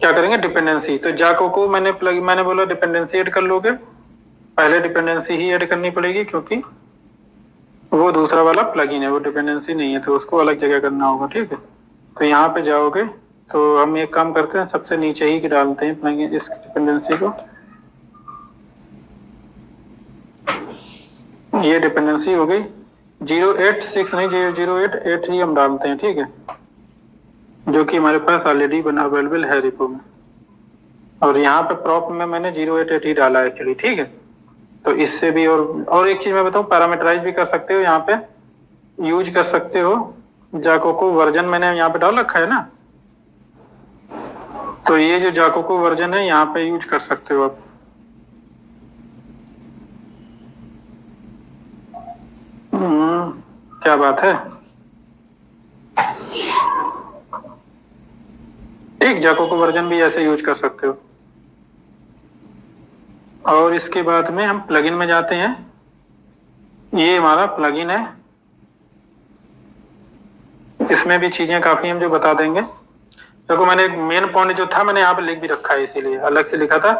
क्या करेंगे, डिपेंडेंसी। तो जाको को मैंने बोला डिपेंडेंसी ऐड कर लोगे, पहले डिपेंडेंसी ही ऐड करनी पड़ेगी क्योंकि वो दूसरा वाला प्लगइन है, वो डिपेंडेंसी नहीं है, तो उसको अलग जगह करना होगा, ठीक है। तो यहाँ पे जाओगे तो हम एक काम करते हैं, सबसे नीचे ही डालते हैं प्लगइन इस डिपेंडेंसी को, ये डिपेंडेंसी हो गई। 086 नहीं 0088 ही हम डालते हैं, ठीक है, जो कि हमारे पास ऑलरेडी बना अवेलेबल है रिपो में। और यहाँ पे प्रॉप में मैंने 088 ही डाला है एक्चुअली, ठीक है। तो इससे भी और एक चीज मैं बताऊं, पैरामीटराइज भी कर सकते हो, यहाँ पे यूज कर सकते हो जाको को वर्जन, मैंने यहाँ पे डाल रखा है ना, तो ये जो जाको को वर्जन है यहाँ पे यूज कर सकते हो आप। क्या बात है, ठीक, जाको को वर्जन भी ऐसे यूज कर सकते हो। और इसके बाद में हम प्लगइन में जाते हैं, ये हमारा प्लगइन है, इसमें भी चीजें काफी हम जो बता देंगे। देखो मैंने एक मेन पॉइंट जो था मैंने यहाँ पे लिख भी रखा है, इसीलिए अलग से लिखा था।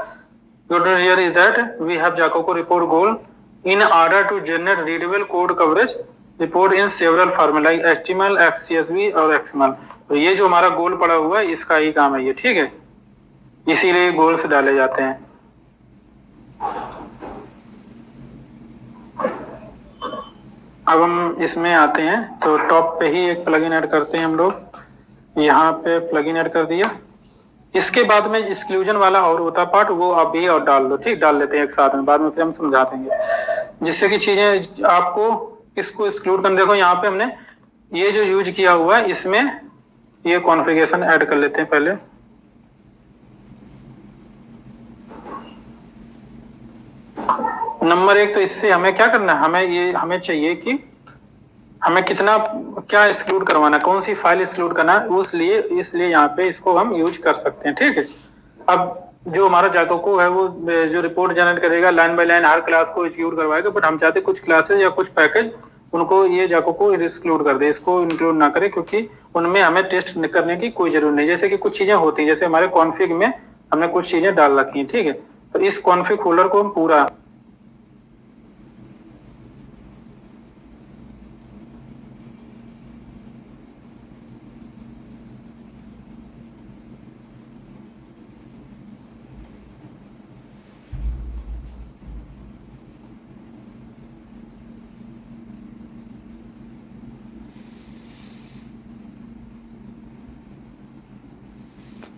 Good here is that we have Jacoco report goal in order to generate readable code coverage report in several format like HTML, CSV और XML। तो ये जो हमारा गोल पड़ा हुआ है इसका ही काम है ये, ठीक है, इसीलिए गोल्स डाले जाते हैं। अब हम इसमें आते हैं तो टॉप पे ही एक प्लगइन ऐड करते हैं हम लोग। यहाँ पे प्लगइन ऐड कर दिया। इसके बाद में एक्सक्लूजन वाला और होता पार्ट, वो आप भी और डाल दो, ठीक, डाल लेते हैं एक साथ में, बाद में फिर हम समझा देंगे जिससे कि चीजें आपको इसको एक्सक्लूड कर। देखो यहाँ पे हमने ये जो यूज किया हुआ है, इसमें ये कॉन्फ़िगरेशन ऐड कर लेते हैं पहले। नंबर एक, तो इससे हमें क्या करना है, हमें चाहिए कि हमें कितना क्या एक्सक्लूड करवाना, कौन सी फाइल एक्सक्लूड करना है, इसलिए यहाँ पे इसको हम यूज कर सकते हैं, ठीक है। अब जो हमारा जाकोको है वो जो रिपोर्ट जनरेट करेगा line by line her class को एक्सक्लूड करवाएगा, बट हम चाहते कुछ क्लासेस या कुछ पैकेज उनको ये जाकोको एक्सक्लूड कर दे, इसको इंक्लूड ना करे, क्योंकि उनमें हमें टेस्ट करने की कोई जरूरत नहीं। जैसे कि कुछ चीजें होती है, जैसे हमारे कॉन्फ़िग में हमने कुछ चीजें डाल रखी हैं, ठीक है, तो इस कॉन्फ़िग फोल्डर को हम पूरा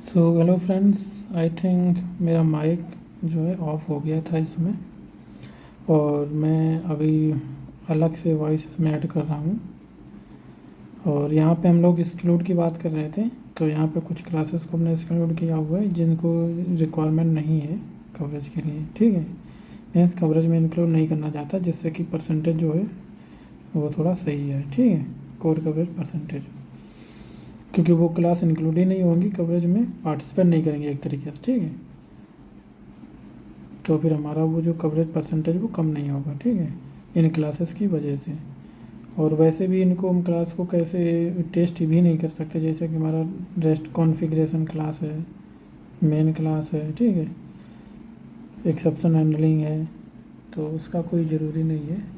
so hello friends, I think मेरा माइक जो है ऑफ हो गया था इसमें, और मैं अभी अलग से वॉइस इसमें ऐड कर रहा हूँ। और यहाँ पे हम लोग एक्सक्लूड की बात कर रहे थे, तो यहाँ पे कुछ क्लासेस को हमने एक्सक्लूड किया हुआ है जिनको रिक्वायरमेंट नहीं है कवरेज के लिए, ठीक है, मीन्स कवरेज में इंक्लूड नहीं करना चाहता, जिससे कि परसेंटेज जो है वो थोड़ा सही है, ठीक है, कोर कवरेज परसेंटेज, क्योंकि वो क्लास इंक्लूड ही नहीं होंगी कवरेज में, पार्टिसिपेट नहीं करेंगे एक तरीके से, ठीक है, तो फिर हमारा वो जो कवरेज परसेंटेज वो कम नहीं होगा, ठीक है, इन क्लासेस की वजह से। और वैसे भी इनको हम क्लास को कैसे टेस्ट भी नहीं कर सकते, जैसे कि हमारा रेस्ट कॉन्फ़िगरेशन क्लास है, मेन क्लास है, ठीक है, एक्सेप्शन हैंडलिंग है, तो उसका कोई ज़रूरी नहीं है।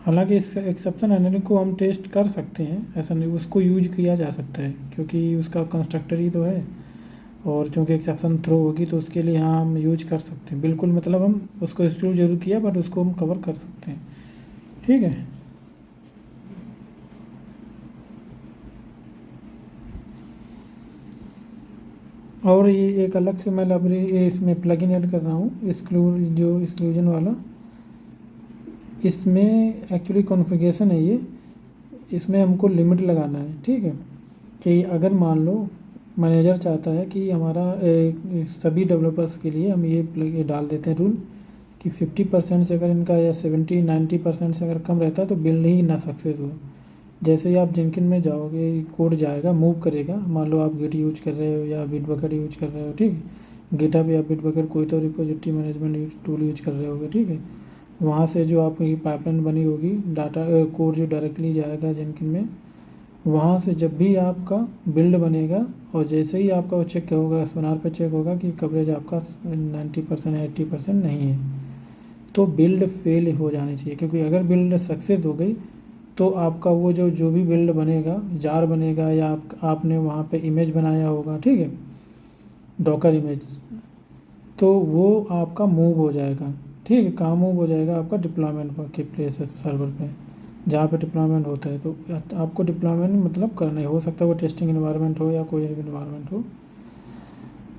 हालांकि इस एक्सेप्शन हैंडलिंग को हम टेस्ट कर सकते हैं, ऐसा नहीं, उसको यूज किया जा सकता है क्योंकि उसका कंस्ट्रक्टर ही तो है, और चूँकि एक्सेप्शन थ्रो होगी तो उसके लिए हाँ हम यूज कर सकते हैं, बिल्कुल, मतलब हम उसको एक्सक्लूड जरूर किया बट उसको हम कवर कर सकते हैं, ठीक है। और ये एक अलग से मैं लाइब्रेरी इसमें प्लगइन ऐड कर रहा हूँ, एक्सक्लूजन वाला। इसमें एक्चुअली कॉन्फ़िगरेशन है ये, इसमें हमको लिमिट लगाना है, ठीक है, कि अगर मान लो मैनेजर चाहता है कि हमारा सभी डेवलपर्स के लिए हम ये डाल देते हैं रूल कि 50% से अगर इनका या 70-90% से अगर कम रहता है तो बिल्ड ही ना सक्सेस हो। जैसे ही आप जेनकिन में जाओगे, कोड जाएगा, मूव करेगा, मान लो आप गिट यूज कर रहे हो या बिटबकेट यूज कर रहे हो, ठीक है, गिटहब या बिटबकेट कोई तो रिपोजिटरी मैनेजमेंट टूल यूज कर रहे होगे, ठीक है, वहाँ से जो आपकी पाइपलाइन बनी होगी, डाटा कोड जो डायरेक्टली जाएगा जेनकिन में, वहाँ से जब भी आपका बिल्ड बनेगा और जैसे ही आपका वो चेक होगा, सोनार पे चेक होगा कि कवरेज आपका 90% 80% नहीं है, तो बिल्ड फेल हो जानी चाहिए, क्योंकि अगर बिल्ड सक्सेस हो गई तो आपका वो जो भी बिल्ड बनेगा, जार बनेगा या आपने वहाँ पे इमेज बनाया होगा, ठीक है, डॉकर इमेज, तो वो आपका मूव हो जाएगा, ठीक है, कहाँ मूव हो जाएगा, आपका डिप्लॉयमेंट के प्लेस सर्वर पे, जहाँ पे डिप्लॉयमेंट होता है। तो आपको डिप्लॉयमेंट मतलब करना ही, हो सकता है वो टेस्टिंग इन्वायरमेंट हो या कोई भी इन्वायरमेंट हो,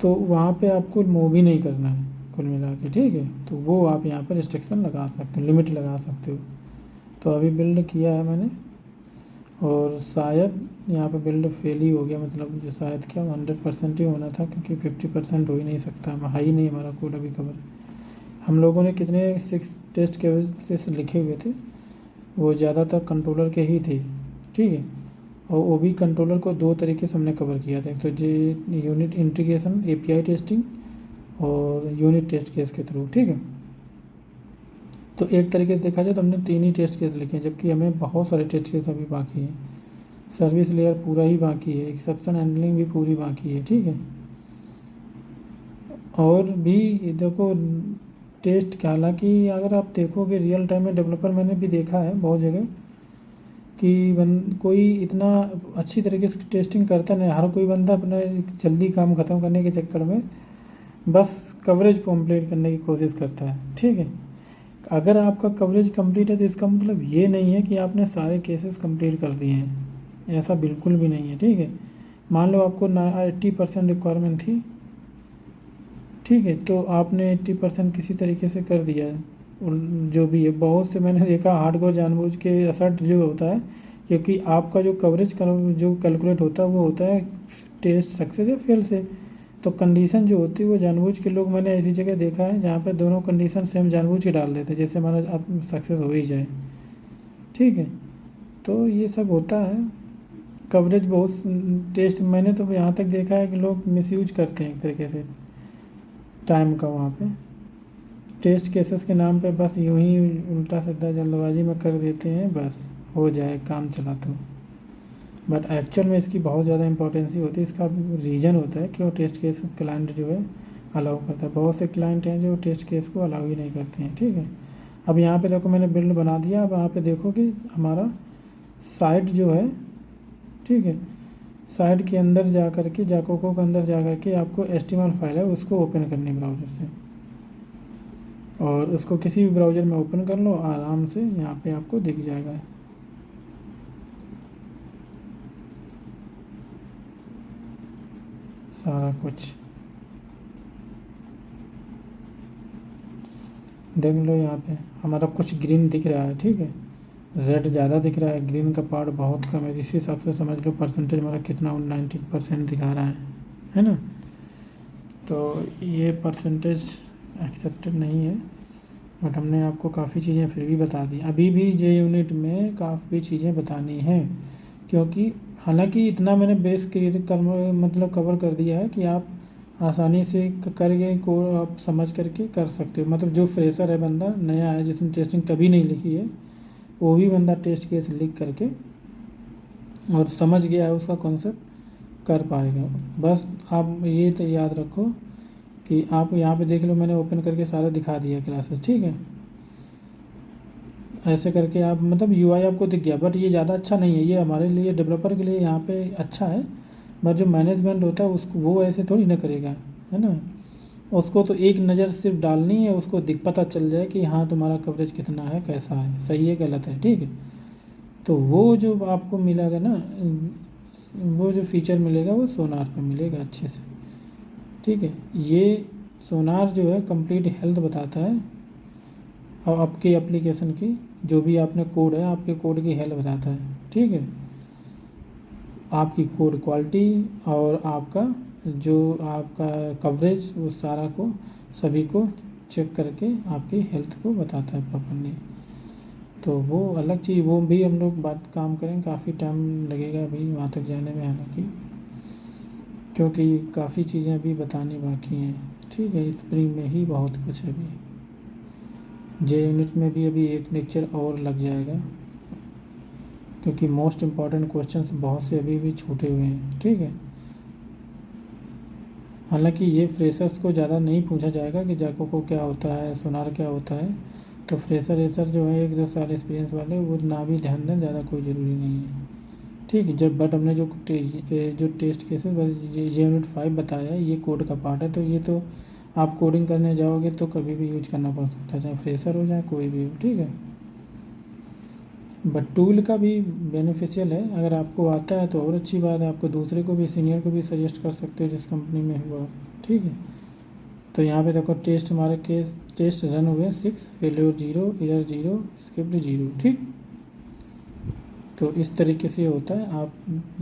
तो वहाँ पे आपको मूव ही नहीं करना है कुल मिला के, ठीक है, तो वो आप यहाँ पर रिस्ट्रिक्शन लगा सकते हो, लिमिट लगा सकते हो। तो अभी बिल्ड किया है मैंने, और शायद यहाँ पे बिल्ड फेल ही हो गया, मतलब जो शायद क्या 100% ही होना था, क्योंकि 50% हो ही नहीं सकता, हाई नहीं हमारा कोड अभी कवर। हम लोगों ने कितने 6 टेस्ट केसेस लिखे हुए थे, वो ज़्यादातर कंट्रोलर के ही थे, ठीक है, और वो भी कंट्रोलर को 2 तरीके से हमने कवर किया था, तो जो यूनिट इंटीग्रेशन API टेस्टिंग और यूनिट टेस्ट केस के थ्रू, ठीक है। तो एक तरीके से देखा जाए तो हमने 3 ही टेस्ट केस लिखे हैं, जबकि हमें बहुत सारे टेस्ट केस अभी बाकी हैं, सर्विस लेयर पूरा ही बाकी है, एक्सेप्शन हैंडलिंग भी पूरी बाकी है, ठीक है। और भी देखो टेस्ट, हालांकि अगर आप देखोगे रियल टाइम में डेवलपर, मैंने भी देखा है बहुत जगह कि कोई इतना अच्छी तरीके से टेस्टिंग करता नहीं, हर कोई बंदा अपना जल्दी काम ख़त्म करने के चक्कर में बस कवरेज कंप्लीट करने की कोशिश करता है, ठीक है। अगर आपका कवरेज कंप्लीट है तो इसका मतलब ये नहीं है कि आपने सारे केसेस कंप्लीट कर दिए हैं, ऐसा बिल्कुल भी नहीं है, ठीक है। मान लो आपको 80% रिक्वायरमेंट थी, ठीक है, तो आपने 80% किसी तरीके से कर दिया है। और जो भी है, बहुत से मैंने देखा हार्डकोर जानबूझ के असर्ट जो होता है, क्योंकि आपका जो कवरेज जो कैलकुलेट होता है वो होता है टेस्ट सक्सेस या फेल से। तो कंडीशन जो होती है वो जानबूझ के लोग, मैंने ऐसी जगह देखा है जहाँ पे दोनों कंडीशन सेम जानबूझ के डाल देते हैं, जैसे हमारा अब सक्सेस हो ही जाए, ठीक है। तो ये सब होता है। कवरेज बहुत टेस्ट, मैंने तो यहाँ तक देखा है कि लोग मिसयूज करते हैं एक तरीके से टाइम का, वहाँ पे टेस्ट केसेस के नाम पे बस यूं ही उल्टा सीधा जल्दबाजी में कर देते हैं, बस हो जाए काम चला। तो बट एक्चुअल में इसकी बहुत ज़्यादा इंपॉर्टेंसी होती है। इसका रीज़न होता है क्यों टेस्ट केस क्लाइंट जो है अलाउ करता है। बहुत से क्लाइंट हैं जो टेस्ट केस को अलाउ ही नहीं करते हैं, ठीक है। अब यहाँ पे देखो मैंने बिल्ड बना दिया। अब यहाँ पे देखो कि हमारा साइट जो है, ठीक है, साइट के अंदर जा कर के जाकोको के अंदर जा कर के आपको एचटीएमएल फाइल है उसको ओपन करनी ब्राउज़र से, और उसको किसी भी ब्राउज़र में ओपन कर लो आराम से, यहाँ पे आपको दिख जाएगा। सारा कुछ देख लो। यहाँ पे हमारा कुछ ग्रीन दिख रहा है, ठीक है, रेड ज़्यादा दिख रहा है, ग्रीन का पार्ट बहुत कम है। इस हिसाब से समझ लो परसेंटेज हमारा कितना 90% दिखा रहा है ना। तो ये परसेंटेज एक्सेप्टेड नहीं है, बट हमने आपको काफ़ी चीज़ें फिर भी बता दी। अभी भी जे यूनिट में काफ़ी चीज़ें बतानी हैं, क्योंकि हालांकि इतना मैंने बेस क्लियर कर मतलब कवर कर दिया है कि आप आसानी से करके को आप समझ करके कर सकते हो। मतलब जो फ्रेशर है, बंदा नया है जिसने टेस्टिंग कभी नहीं लिखी है, वो भी बंदा टेस्ट केस लिख करके और समझ गया है उसका कॉन्सेप्ट कर पाएगा। बस आप ये तो याद रखो कि आप यहाँ पे देख लो, मैंने ओपन करके सारा दिखा दिया क्लासेस, ठीक है। ऐसे करके आप मतलब यूआई आपको दिख गया, बट ये ज़्यादा अच्छा नहीं है। ये हमारे लिए डेवलपर के लिए यहाँ पे अच्छा है, बट जो मैनेजमेंट होता है उसको वो ऐसे थोड़ी ना करेगा, है ना। उसको तो एक नज़र सिर्फ डालनी है, उसको पता चल जाए कि हाँ तुम्हारा कवरेज कितना है, कैसा है, सही है गलत है, ठीक है। तो वो जो आपको मिलेगा ना, वो जो फीचर मिलेगा वो सोनार पे मिलेगा अच्छे से, ठीक है। ये सोनार जो है कंप्लीट हेल्थ बताता है और आपकी एप्लीकेशन की जो भी आपने कोड है, आपके कोड की हेल्थ बताता है, ठीक है। आपकी कोड क्वालिटी और आपका जो आपका कवरेज, वो सारा को सभी को चेक करके आपकी हेल्थ को बताता है प्रॉपरली। तो वो अलग चीज़, वो भी हम लोग बात काम करें, काफ़ी टाइम लगेगा अभी वहाँ तक जाने में, हालांकि क्योंकि काफ़ी चीज़ें अभी बतानी बाकी हैं, ठीक है। स्प्रिंग में ही बहुत कुछ है अभी। जे यूनिट में भी अभी एक लेक्चर और लग जाएगा, क्योंकि मोस्ट इम्पॉर्टेंट क्वेश्चंस बहुत से अभी भी छूटे हुए हैं, ठीक है। हालांकि ये फ्रेशर्स को ज़्यादा नहीं पूछा जाएगा कि जाकोको क्या होता है, सोनार क्या होता है। तो फ्रेशर रेसर जो है 1-2 साल एक्सपीरियंस वाले, वो ना भी ध्यान दें, ज़्यादा कोई ज़रूरी नहीं है, ठीक है। जब बट हमने जो टेस्ट केसेस जे यूनिट 5 बताया है, ये कोड का पार्ट है। तो ये तो आप कोडिंग करने जाओगे तो कभी भी यूज करना पड़ सकता है, चाहे फ्रेशर हो चाहे कोई भी हो, ठीक है। बट टूल का भी बेनिफिशियल है, अगर आपको आता है तो और अच्छी बात है, आपको दूसरे को भी, सीनियर को भी सजेस्ट कर सकते हो जिस कंपनी में हुआ, ठीक है। तो यहाँ पे देखो टेस्ट हमारे केस टेस्ट रन हुए 6, फेल्योर 0, एरर 0, स्क्रिप्ट 0, ठीक। तो इस तरीके से होता है। आप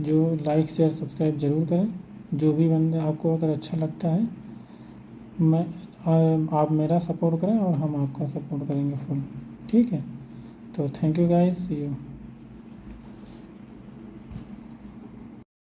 जो लाइक शेयर सब्सक्राइब ज़रूर करें, जो भी बंदा आपको अगर अच्छा लगता है, मैं आप मेरा सपोर्ट करें और हम आपका सपोर्ट करेंगे फुल, ठीक है। तो thank you guys, see you.